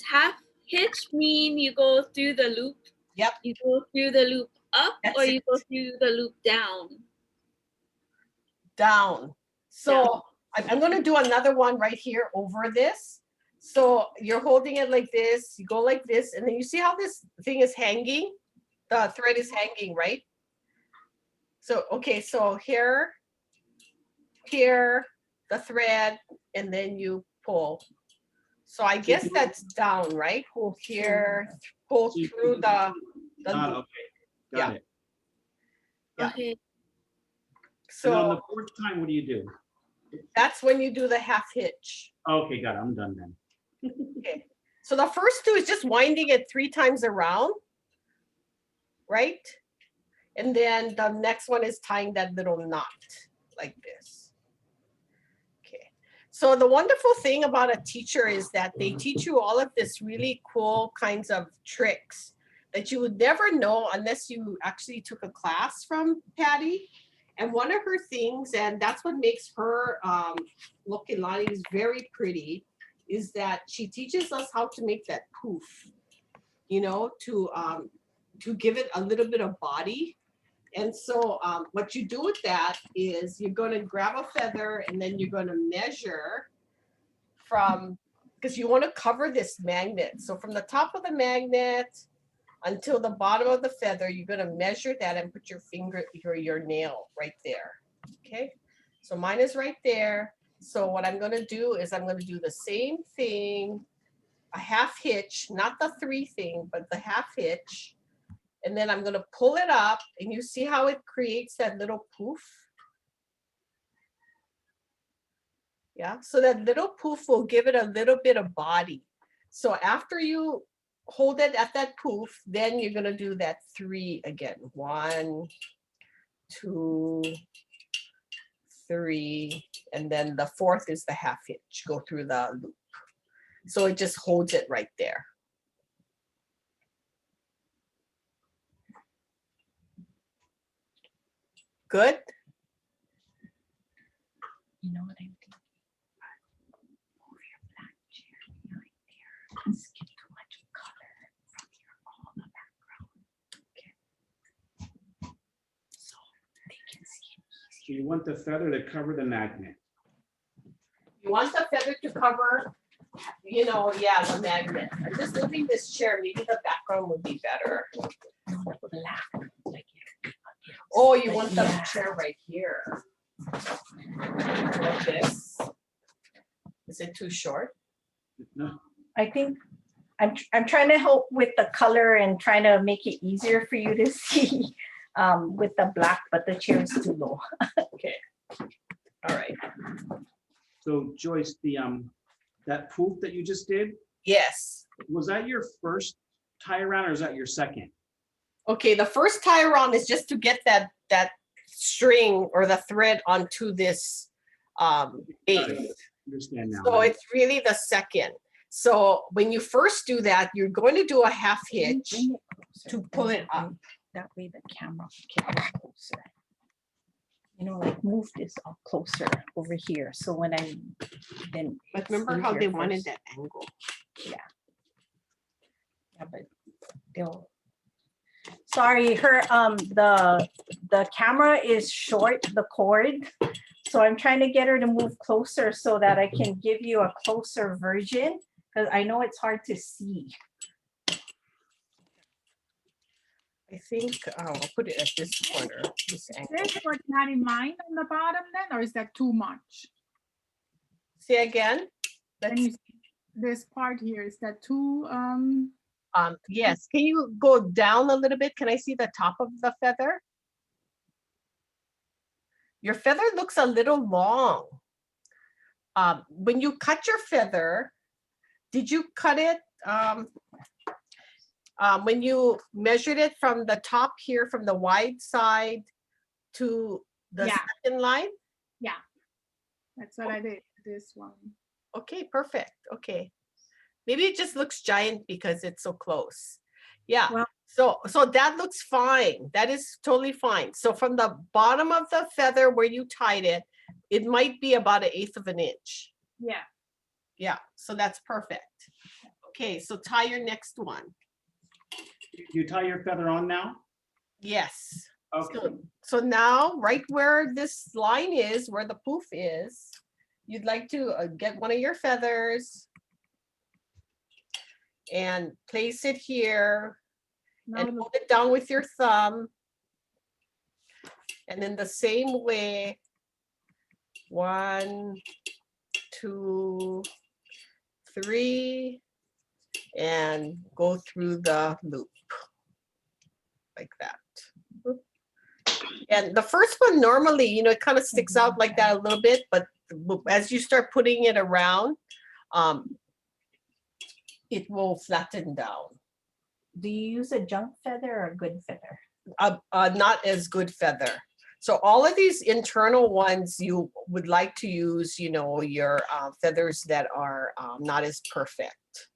half hitch mean you go through the loop? Yep. You go through the loop up, That's or you it. go through the loop down? Down. So I'm going to do another one right here over this. So you're holding it like this, you go like this, and then you see how this thing is hanging? The thread is hanging, right? So, okay, so here, the thread, and then you pull. So I guess that's down, right? Pull here, pull through the Okay, got it. Yeah. Okay. So on So the 4th time, what do you do? that's when you do the half hitch. Okay, got it. I'm done then. Okay, so the first 2 is just winding it 3 times around, right? And then the next one is tying that little knot like this. Okay, so the wonderful thing about a teacher is that they teach you all of this really cool kinds of tricks that you would never know unless you actually took a class from Patty. And one of her things, and that's what makes her Hōkūlani is very pretty, is that she teaches us how to make that poof, you know, to give it a little bit of body. And so what you do with that is you're going to grab a feather and then you're going to measure from, because you want to cover this magnet. So from the top of the magnet until the bottom of the feather, you're going to measure that and put your finger or your nail right there. Okay, so mine is right there. So what I'm going to do is I'm going to do the same thing, a half hitch, not the 3 thing, but the half hitch. And then I'm going to pull it up, and you see how it creates that little poof? Yeah, so that little poof will give it a little bit of body. So after you hold it at that poof, then you're going to do that 3 again. 1, 2, 3, and then the 4th is the half hitch. Go through the loop. So it just holds it right there. Good. You know what I'm thinking? Move your black chair behind there. Let's get too much color from your all the background. Okay. So they can see it easier. You want the feather to cover the magnet. You want the feather to cover, you know, yeah, the magnet. I'm just moving this chair. Maybe the background would be better. Black, like Oh, you want the chair right here. Like this. Is it too short? No. I think I'm trying to help with the color and trying to make it easier for you to see with the black, but the chair is too low. Okay. All right. So Joyce, the that poof that you just did, Yes. was that your first tie around or is that your second? Okay, the first tie around is just to get that string or the thread onto this base. Understand now. So it's really the second. So when you first do that, you're going to do a half hitch to pull it up. That way the camera can get closer. You know, like move this up closer over here. So when I then. But remember how they wanted that angle. Yeah. Yeah, but they'll. Sorry, the camera is short, the cord. So I'm trying to get her to move closer so that I can give you a closer version, because I know it's hard to see. I think I'll put it at this corner. This angle. Is there what you had in mind on the bottom then, or is that too much? Say again. Can you see this part here, is that too Yes. Can you go down a little bit? Can I see the top of the feather? Your feather looks a little long. When you cut your feather, did you cut it? When you measured it from the top here, from the wide side to the second line? Yeah, that's what I did, this one. Okay, perfect. Okay. Maybe it just looks giant because it's so close. Yeah. Well, so that looks fine. That is totally fine. So from the bottom of the feather where you tied it, it might be about 1/8 of an inch. Yeah. Yeah. So that's perfect. Okay. So tie your next one. You tie your feather on now? Yes. Okay. So now right where this line is, where the poof is, you'd like to get one of your feathers and place it here and hold it down with your thumb. And then the same way, 1, 2, 3, and go through the loop like that. And the first one normally, you know, it kind of sticks out like that a little bit, but as you start putting it around, it will flatten down. Do you use a junk feather or a good feather? Not as good feather. So all of these internal ones, you would like to use, you know, your feathers that are not as perfect.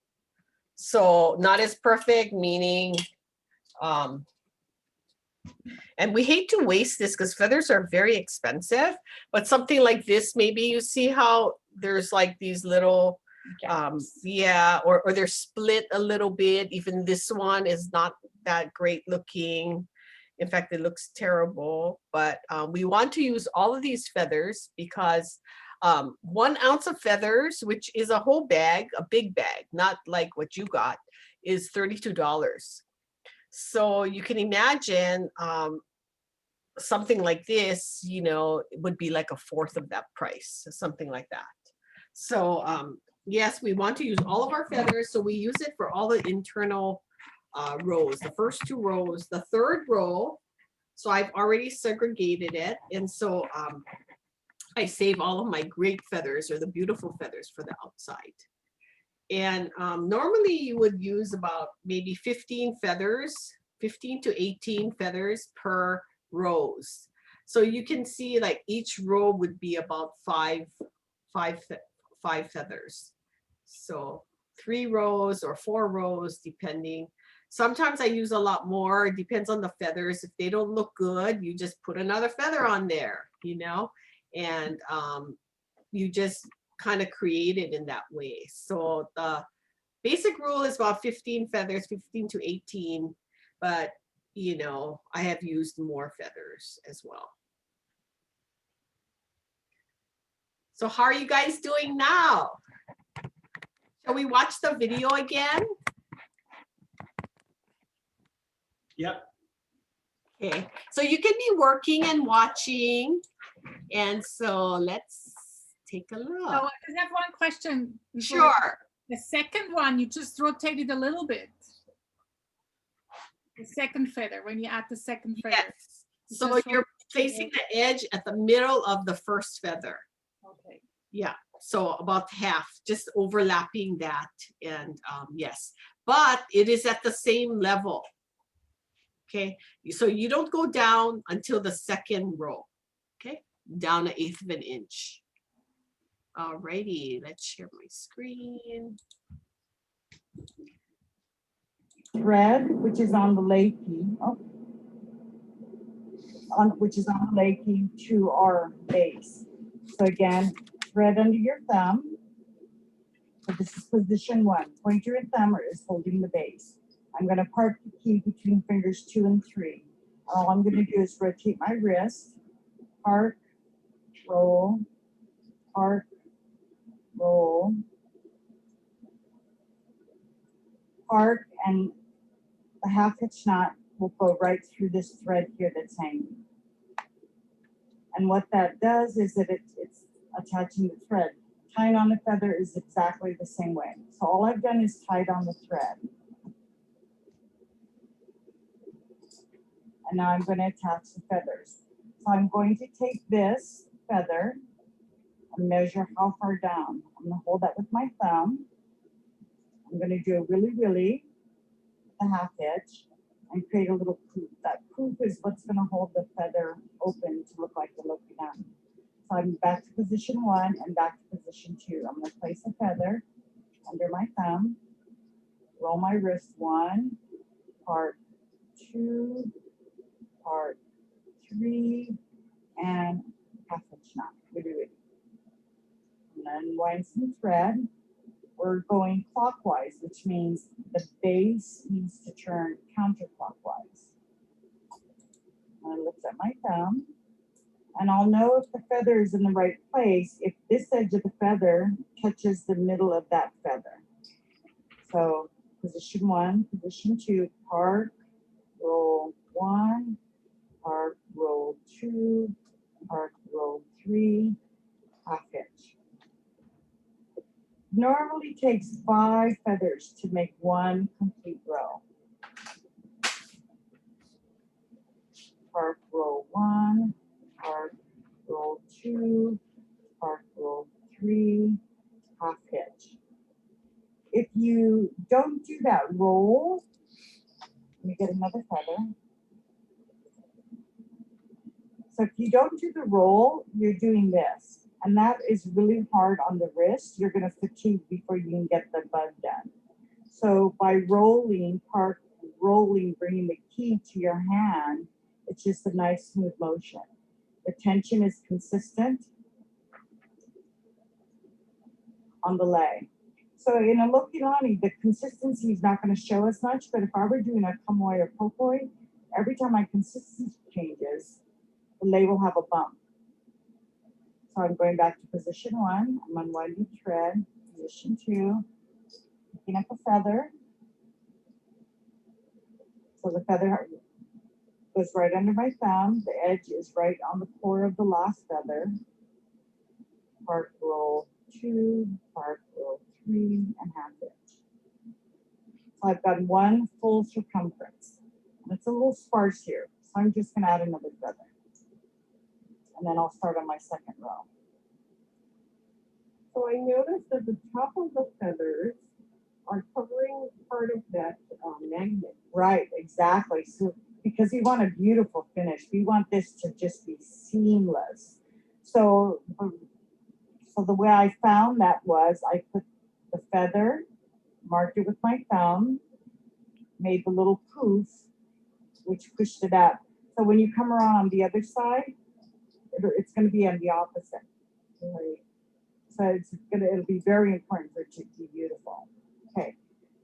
So not as perfect meaning, and we hate to waste this because feathers are very expensive, but something like this, maybe you see how there's like these little, yeah, or they're split a little bit. Even this one is not that great looking. In fact, it looks terrible, but we want to use all of these feathers because 1 ounce of feathers, which is a whole bag, a big bag, not like what you got, is $32. So you can imagine something like this, you know, it would be like a fourth of that price, something like that. So yes, we want to use all of our feathers. So we use it for all the internal rows, the first 2 rows, the 3rd row. So I've already segregated it. And so I save all of my great feathers or the beautiful feathers for the outside. And normally you would use about maybe 15 feathers, 15 to 18 feathers per rows. So you can see like each row would be about five feathers. So 3 rows or 4 rows, depending. Sometimes I use a lot more. It depends on the feathers. If they don't look good, you just put another feather on there, you know, and you just kind of create it in that way. So the basic rule is about 15 feathers, 15 to 18, but you know, I have used more feathers as well. So how are you guys doing now? Shall we watch the video again? Yep. Okay, so you can be working and watching. And so let's take a look. So I just have one question. before- Sure. The second one, you just rotate it a little bit. The second feather, when you add the second feather. Yes. So you're placing the edge at the middle of the first feather. Okay. Yeah, so about half, just overlapping that. And yes, but it is at the same level. Okay, so you don't go down until the 2nd row. Okay, down 1/8 of an inch. All righty, let's share my screen. Thread, which is on the lei key, which is on the lei key to our base. So again, thread under your thumb. So this is position 1. Pointer and thumb is holding the base. I'm going to park the key between fingers 2 and 3. All I'm going to do is rotate my wrist, park, roll, park, roll, park, and the 1/2 hitch knot will go right through this thread here that's hanging. And what that does is that it's attaching the thread. Tying on the feather is exactly the same way. So all I've done is tied on the thread. And now I'm going to attach the feathers. So I'm going to take this feather and measure how far down. I'm going to hold that with my thumb. I'm going to do a willy-willy, the 1/2 hitch, and create a little poop. That poop is what's going to hold the feather open to look like you're looking at me. So I'm back to position 1 and back to position 2. I'm going to place a feather under my thumb, roll my wrist 1, part 2, part 3, and 1/2 hitch knot. And then wind some thread. We're going clockwise, which means the base needs to turn counterclockwise. I look at my thumb, and I'll know if the feather is in the right place if this edge of the feather touches the middle of that feather. So position 1, position 2, park, roll 1, park, roll 2, park, roll 3, 1/2 hitch. Normally takes 5 feathers to make 1 complete row. Park, roll 1, park, roll 2, park, roll 3, 1/2 hitch. If you don't do that roll, let me get another feather. So if you don't do the roll, you're doing this. And that is really hard on the wrist. You're going to fatigue before you can get the bud done. So by rolling, park, rolling, bringing the key to your hand, it's just a nice smooth motion. The tension is consistent on the leg. So in a Hōkūlani, the consistency is not going to show as much, but if I were doing a kamoi or popoi, every time my consistency changes, the lei will have a bump. So I'm going back to position 1. I'm unwinding thread, position 2, picking up a feather. So the feather goes right under my thumb. The edge is right on the core of the last feather. Part roll 2, part roll 3, and half inch. So I've got 1 full circumference. And it's a little sparse here, so I'm just going to add another feather. And then I'll start on my second row. So I noticed that the top of the feathers are covering part of that magnet. Right, exactly. So because we want a beautiful finish, we want this to just be seamless. So the way I found that was I put the feather, marked it with my thumb, made the little poof, which pushed it up. So when you come around on the other side, it's going to be on the opposite. Right. So it'll be very important for it to be beautiful. Okay,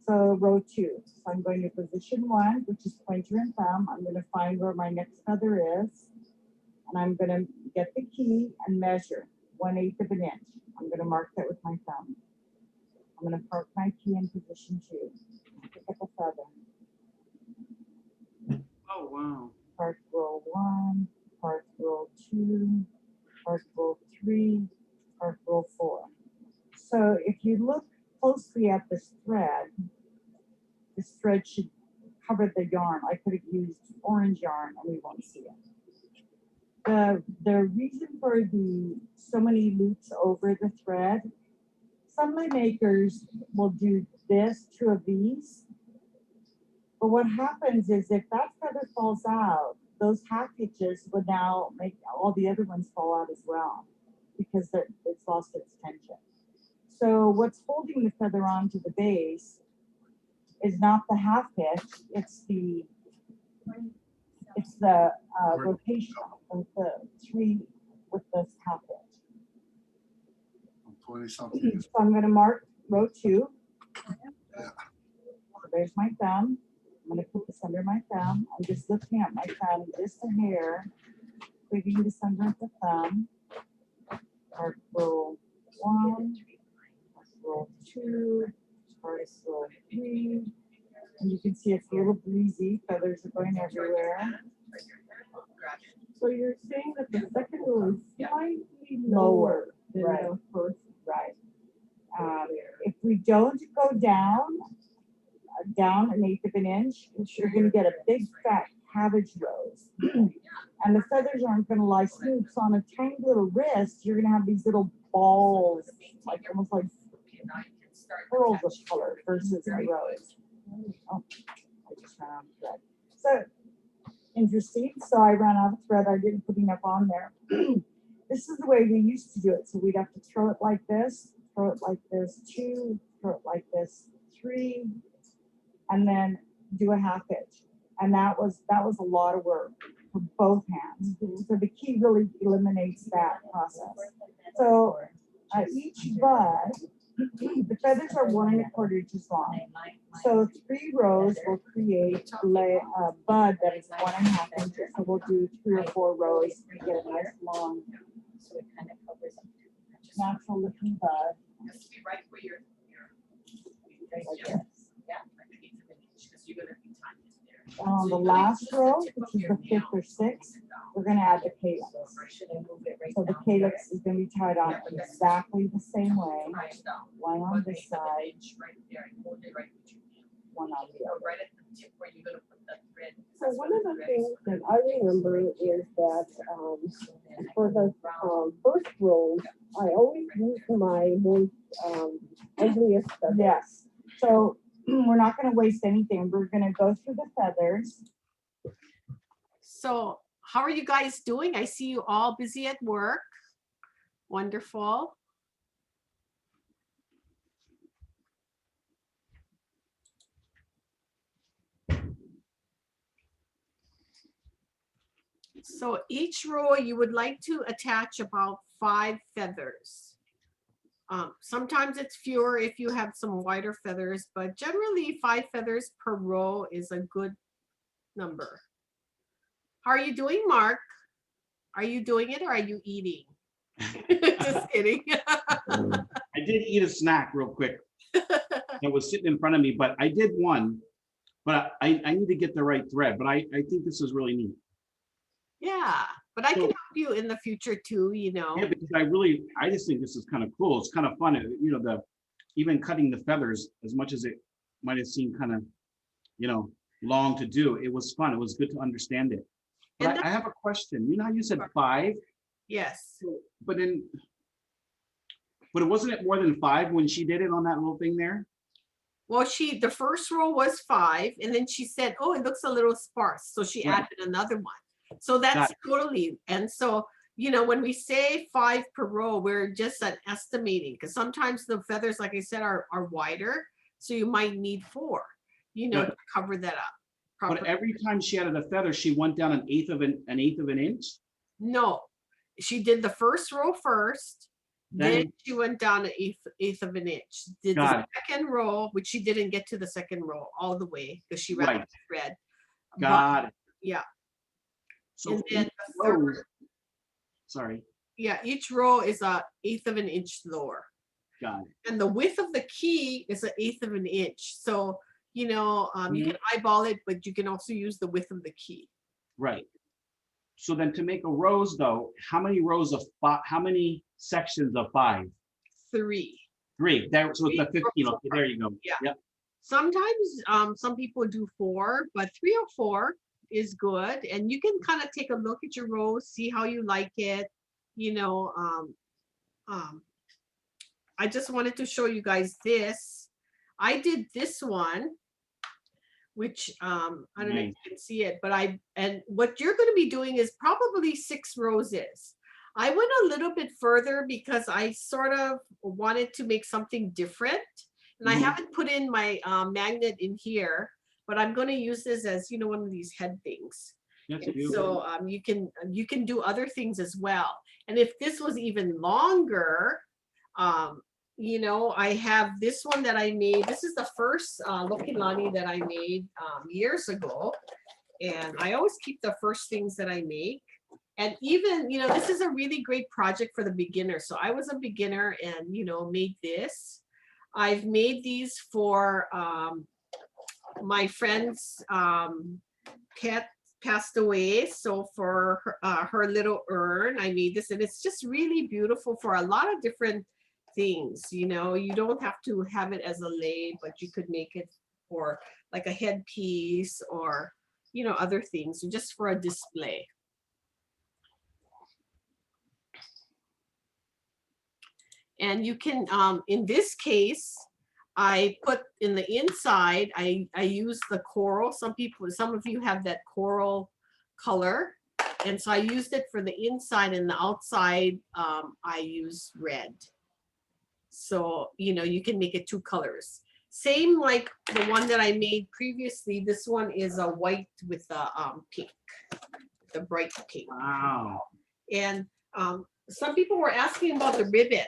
so row 2. So I'm going to position 1, which is pointer and thumb. I'm going to find where my next feather is, and I'm going to get the key and measure 1/8 of an inch. I'm going to mark that with my thumb. I'm going to park my key in position 2. Pick up a feather. Oh, wow. Part roll 1, part roll 2, part roll 3, part roll 4. So if you look closely at this thread should cover the yarn. I could have used orange yarn and we won't see it. The reason for so many loops over the thread, some makers will do this, 2 of these. But what happens is if that feather falls out, those half hitches would now make all the other ones fall out as well because it's lost its tension. So what's holding the feather onto the base is not the half hitch, it's the rotation of the 3 with this half hitch. 20-something. So I'm going to mark row 2. So there's my thumb. I'm going to put this under my thumb. I'm just lifting up my thumb just a hair, putting this under the thumb. Part roll 1, part roll 2, part roll 3. And you can see it's a little breezy. Feathers are going everywhere. So you're saying that the second row is slightly lower than the first. Right. If we don't go down 1/8 of an inch, you're going to get a big fat cabbage rose. And the feathers aren't going to lie smooth. So on a tiny little wrist, you're going to have these little balls, like almost like pearls of color versus a rose. Oh, I just ran out of thread. So interesting. So I ran out of thread. I didn't put enough on there. This is the way we used to do it. So we'd have to throw it like this, throw it like this, 2, throw it like this, 3, and then do a half hitch. And that was a lot of work for both hands. So the key really eliminates that process. So each bud, the feathers are 1 1/4 inches long. So 3 rows will create a bud that is 1 1/2 inches. So we'll do 3 or 4 rows to get a nice long, natural looking bud. Right where you're Like this. On the last row, which is the 5th or 6th, we're going to add the calyx. So the calyx is going to be tied on exactly the same way. One on this side, one on the other. So one of the things that I remember is that for the first rows, I always use my most ugliest feathers. Yes. So we're not going to waste anything. We're going to go through the feathers. So how are you guys doing? I see you all busy at work. Wonderful. So each row you would like to attach about 5 feathers. Sometimes it's fewer if you have some wider feathers, but generally 5 feathers per row is a good number. How are you doing, Mark? Are you doing it or are you eating? Just kidding. I did eat a snack real quick. That was sitting in front of me, but I did one. But I need to get the right thread. But I think this is really neat. Yeah, but I can help you in the future too, you know. Yeah, because I just think this is kind of cool. It's kind of fun. You know, even cutting the feathers, as much as it might have seemed kind of, you know, long to do, it was fun. It was good to understand it. But I have a question. You know how you said 5? Yes. But it wasn't it more than 5 when she did it on that little thing there? Well, the first row was 5, and then she said, oh, it looks a little sparse. So she Right. added another one. So that's totally, and so, you know, when we say 5 per row, we're just estimating, because sometimes the feathers, like I said, are wider. So you might need 4, you know, to cover that up. But every time she added a feather, she went down an eighth of an inch? No, she did the first row first, then she went down an eighth of an inch. Did the second row, which she didn't get to the second row all the way because she ran out of thread. Got it. Yeah. So and then the third, sorry. Yeah, each row is a eighth of an inch lower. Got it. And the width of the key is an eighth of an inch. So, you know, you can eyeball it, but you can also use the width of the key. Right. So then to make a rose though, how many rows of how many sections of 5? 3. 3. There, so it's the 15. Okay, there you go. Yeah. Yep. Sometimes some people do 4, but 3 or 4 is good. And you can kind of take a look at your rose, see how you like it. You know, I just wanted to show you guys this. I did this one, which I don't know if you can see it, but and what you're going to be doing is probably 6 roses. I went a little bit further because I sort of wanted to make something different. And I haven't put in my magnet in here, but I'm going to use this as, you know, one of these head things. So you can do other things as well. And if this was even longer, you know, I have this one that I made. This is the first Hōkūlani that I made years ago. And I always keep the first things that I make. And even, you know, this is a really great project for the beginner. So I was a beginner and, you know, made this. I've made these for my friend's pet passed away. So for her little urn, I made this. And it's just really beautiful for a lot of different things. You know, you don't have to have it as a lei, but you could make it for like a headpiece or, you know, other things, just for a display. And you can, in this case, I put in the inside, I use the coral. Some of you have that coral color. And so I used it for the inside, and the outside, I use red. So, you know, you can make it 2 colors. Same like the one that I made previously. This one is a white with a pink, the bright pink. Wow. And some people were asking about the ribbon.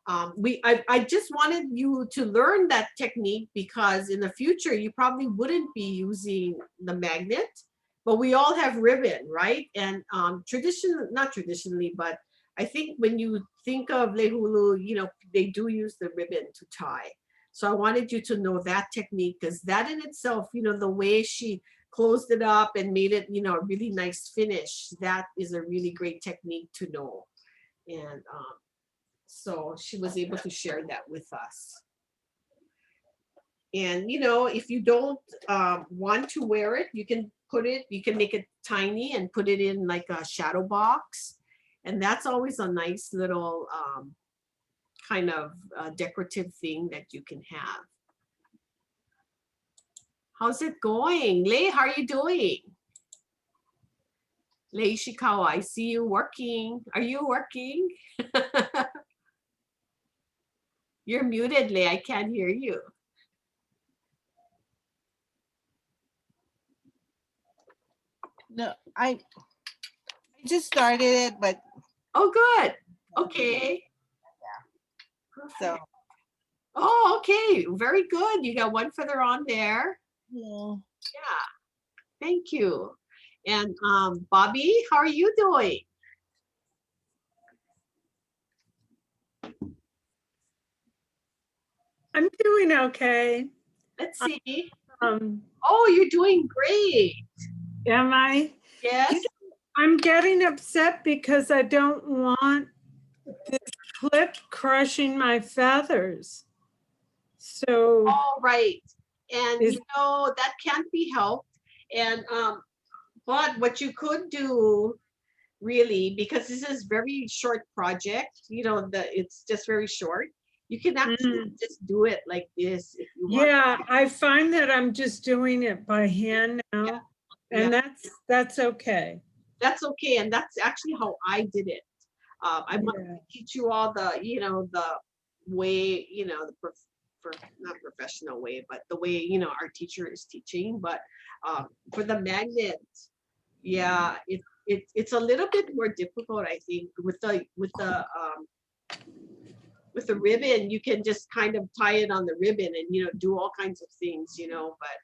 I just wanted you to learn that technique because in the future you probably wouldn't be using the magnet, but we all have ribbon, right? And not traditionally, but I think when you think of Lei Hulu, you know, they do use the ribbon to tie. So I wanted you to know that technique, because that in itself, you know, the way she closed it up and made it, you know, a really nice finish, that is a really great technique to know. And so she was able to share that with us. And, you know, if you don't want to wear it, you can make it tiny and put it in like a shadow box. And that's always a nice little kind of decorative thing that you can have. How's it going? Lei, how are you doing? Lei Shikawa, I see you working. Are you working? You're muted, Lei. I can't hear you. No, I just started it, but oh, good. Okay. Yeah. So. Oh, okay. Very good. You got 1 feather on there. Yeah. Yeah. Thank you. And Bobby, how are you doing? I'm doing okay. Let's see. Um, Oh, you're doing great. am I? Yes. I'm getting upset because I don't want this clip crushing my feathers. So. All right. And Is- you know, that can't be helped. And but what you could do really, because this is very short project, you know, it's just very short. You can actually just do it like this if you want. Yeah, I find that I'm just doing it by hand now, and that's okay. That's okay, and that's actually how I did it. I want to teach you all the, you know, the way, you know, the not professional way, but the way, you know, our teacher is teaching. But for the magnet, yeah, it's a little bit more difficult, I think, with the ribbon. You can just kind of tie it on the ribbon and, you know, do all kinds of things, you know. But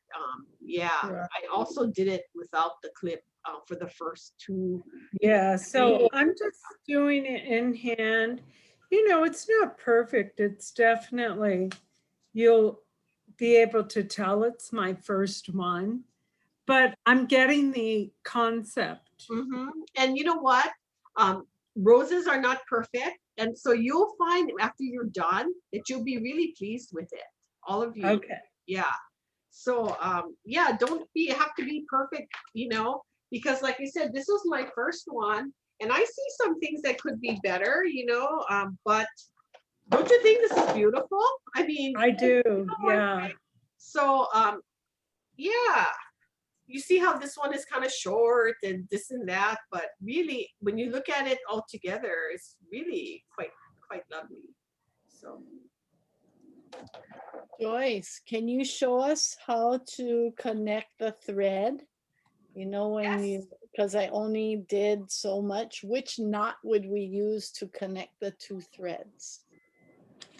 yeah, I also did it without the clip for the first two. Yeah, so I'm just doing it in hand. You know, it's not perfect. It's definitely, you'll be able to tell it's my first one, but I'm getting the concept. And you know what? Roses are not perfect. And so you'll find after you're done that you'll be really pleased with it. All of you. Okay. Yeah. So yeah, don't have to be perfect, you know, because like I said, this was my first one and I see some things that could be better, you know, but don't you think this is beautiful? I mean, I do, you know, yeah. So yeah. You see how this one is kind of short and this and that, but really, when you look at it all together, it's really quite lovely. So, Joyce, can you show us how to connect the thread? You know, when you, because I only did so much, which knot would we use to connect the two threads?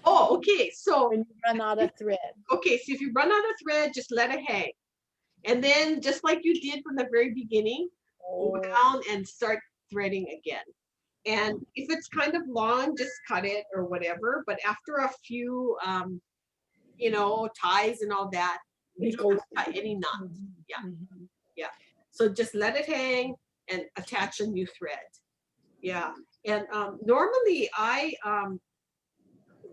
Oh, okay. So when you run out of thread. Okay, so if you run out of thread, just let it hang. And then just like you did from the very beginning, go down and start threading again. And if it's kind of long, just cut it or whatever. But after a few, you know, ties and all that, you don't have to tie any knots. Yeah, yeah. So just let it hang and attach a new thread. Yeah, and normally I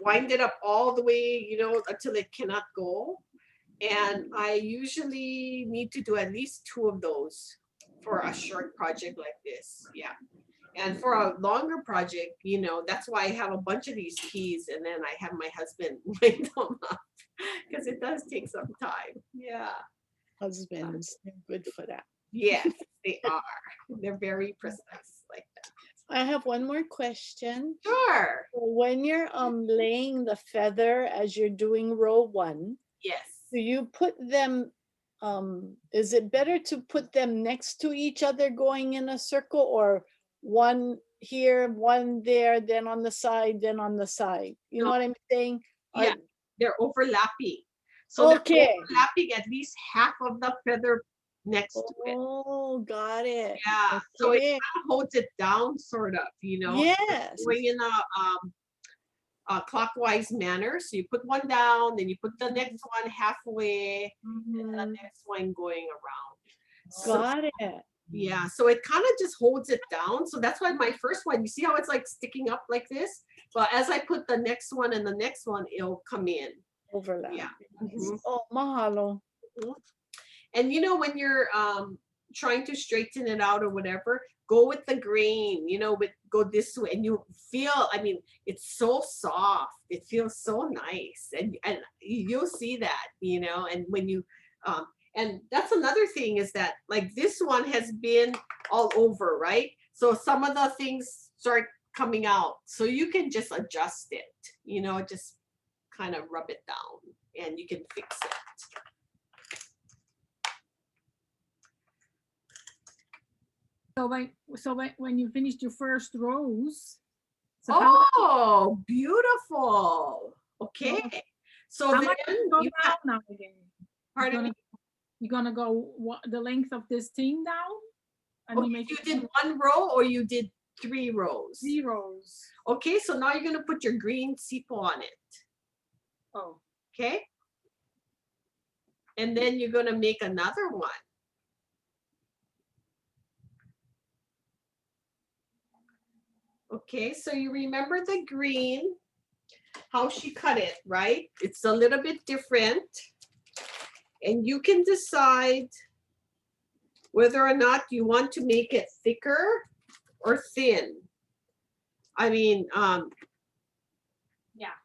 wind it up all the way, you know, until it cannot go. And I usually need to do at least 2 of those for a short project like this. Yeah. And for a longer project, you know, that's why I have a bunch of these keys and then I have my husband wind them up because it does take some time. Yeah. Husbands, they're good for that. Yes, they are. They're very precise like that. I have one more question. Sure. When you're laying the feather as you're doing row 1, yes, do you put them, is it better to put them next to each other going in a circle, or one here, one there, then on the side, then on the side? You know what I'm saying? Yeah, they're overlapping. So they're overlapping at least half of the feather next to it. Oh, got it. Yeah, so it kind of holds it down, sort of, you know. Yes. Going in a clockwise manner. So you put one down, then you put the next one halfway, and the next one going around. Got it. Yeah, so it kind of just holds it down. So that's why my first one, you see how it's like sticking up like this? But as I put the next one and the next one, it'll come in. Overlap. Yeah. Oh, mahalo. And you know, when you're trying to straighten it out or whatever, go with the grain, you know, go this way and you feel, I mean, it's so soft. It feels so nice. And you'll see that, you know, and when you, and that's another thing is that like this one has been all over, right? So some of the things start coming out. So you can just adjust it, you know, just kind of rub it down and you can fix it. So when you finished your first rows. So oh, beautiful. Okay. So how then much you down now again? Pardon me? You're gonna go the length of this thing down? And Okay, you make you it did 1 row or you did 3 rows? 3 rows. Okay, so now you're gonna put your green sepal on it, Oh, okay? And then you're gonna make another one. Okay, so you remember the green, how she cut it, right? It's a little bit different. And you can decide whether or not you want to make it thicker or thin. I mean, yeah.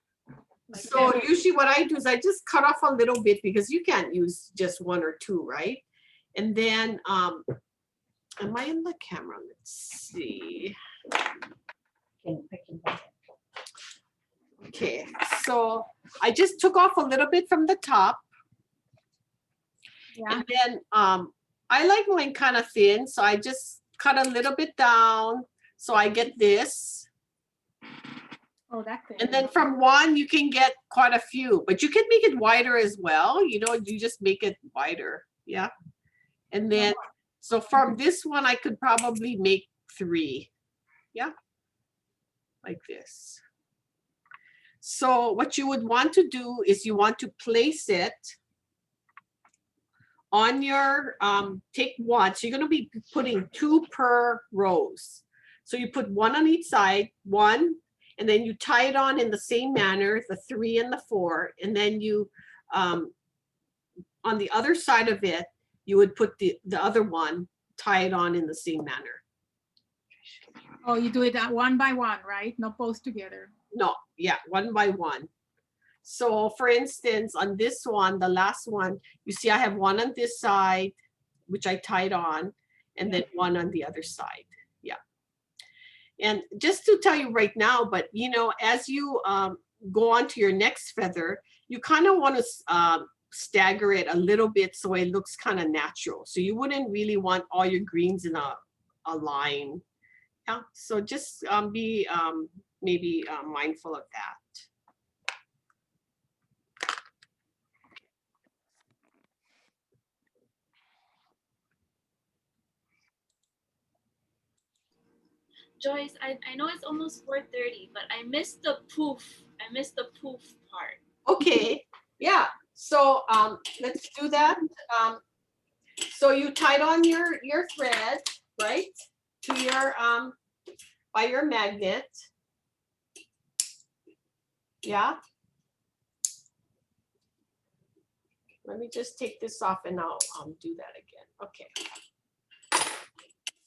Like so that. usually what I do is I just cut off a little bit because you can't use just 1 or 2, right? And then, am I in the camera? Let's see. Okay, so I just took off a little bit from the top. Yeah. And then I like mine kind of thin, so I just cut a little bit down. So I get this. Oh, that thing. And then from 1, you can get quite a few, but you can make it wider as well. You know, you just make it wider. Yeah. And then, so from this one, I could probably make 3. Yeah. Like this. So what you would want to do is you want to place it on your, take 1. So you're going to be putting 2 per rows. So you put 1 on each side, 1, and then you tie it on in the same manner, the 3 and the 4. And then you, on the other side of it, you would put the other one, tie it on in the same manner. Oh, you do it 1 by 1, right? Not both together. No, yeah, 1 by 1. So for instance, on this one, the last one, you see I have 1 on this side, which I tied on, and then 1 on the other side. Yeah. And just to tell you right now, but you know, as you go on to your next feather, you kind of want to stagger it a little bit so it looks kind of natural. So you wouldn't really want all your greens in a line. Yeah. So just be maybe mindful of that. Joyce, I know it's almost 4:30, but I missed the poof. I missed the poof part. Okay, yeah. So let's do that. So you tied on your thread, right, to your by your magnet. Yeah. Let me just take this off and I'll do that again. Okay.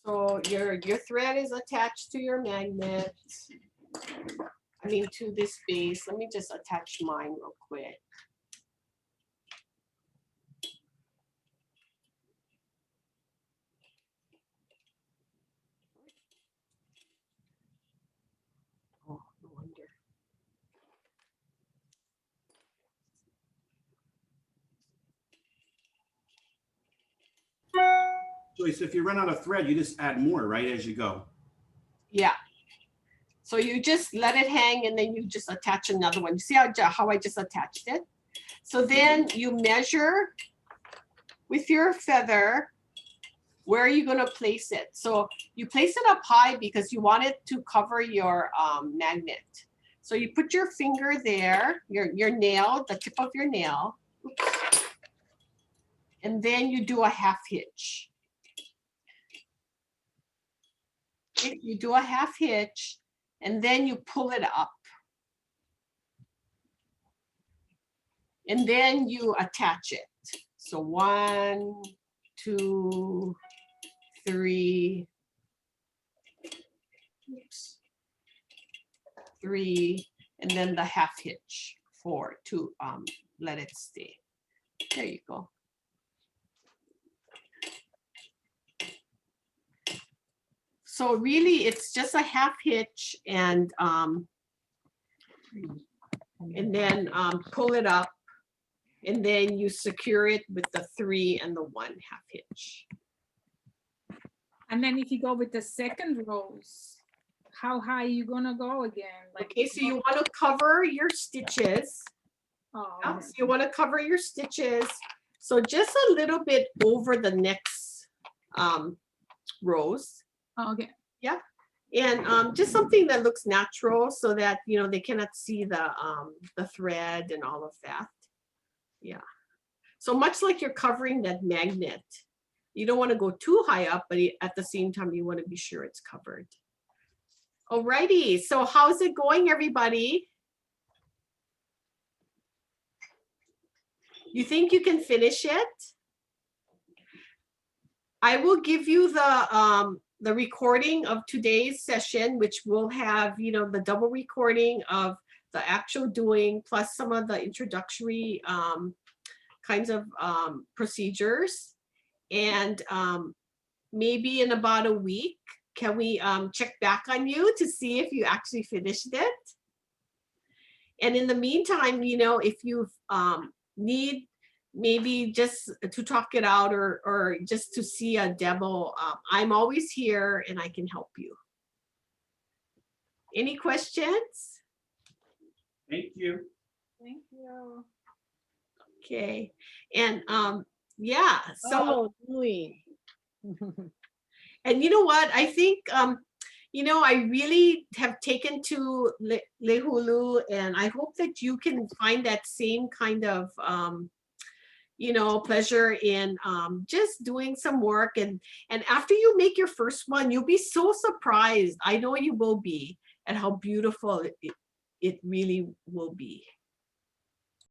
So your thread is attached to your magnet. I mean, to this base. Let me just attach mine real quick. Oh, no wonder. Joyce, if you run out of thread, you just add more, right, as you go. Yeah. So you just let it hang and then you just attach another one. You see how I just attached it? So then you measure with your feather, where are you going to place it? So you place it up high because you want it to cover your magnet. So you put your finger there, your nail, the tip of your nail. Oops. And then you do a half hitch. Okay, you do a half hitch and then you pull it up. And then you attach it. So 1, 2, 3, oops, 3, and then the half hitch 4 to let it stay. There you go. So really it's just a half hitch and then pull it up and then you secure it with the 3 and the 1 half hitch. And then if you go with the second rows, how high are you gonna go again? Like, okay, so you want to cover your stitches. Oh, Yeah, so you want to cover your stitches. So just a little bit over the next rows. Okay. Yeah. And just something that looks natural so that, you know, they cannot see the thread and all of that. Yeah. So much like you're covering that magnet, you don't want to go too high up, but at the same time, you want to be sure it's covered. Alrighty, so how's it going, everybody? You think you can finish it? I will give you the recording of today's session, which will have, you know, the double recording of the actual doing plus some of the introductory kinds of procedures. And maybe in about a week, can we check back on you to see if you actually finished it? And in the meantime, you know, if you need maybe just to talk it out or just to see a demo, I'm always here and I can help you. Any questions? Thank you. Thank you. Okay. And yeah, so Oh, doing. and you know what, I think you know, I really have taken to Lei Hulu, and I hope that you can find that same kind of you know, pleasure in just doing some work. And after you make your first one, you'll be so surprised. I know you will be at how beautiful it really will be.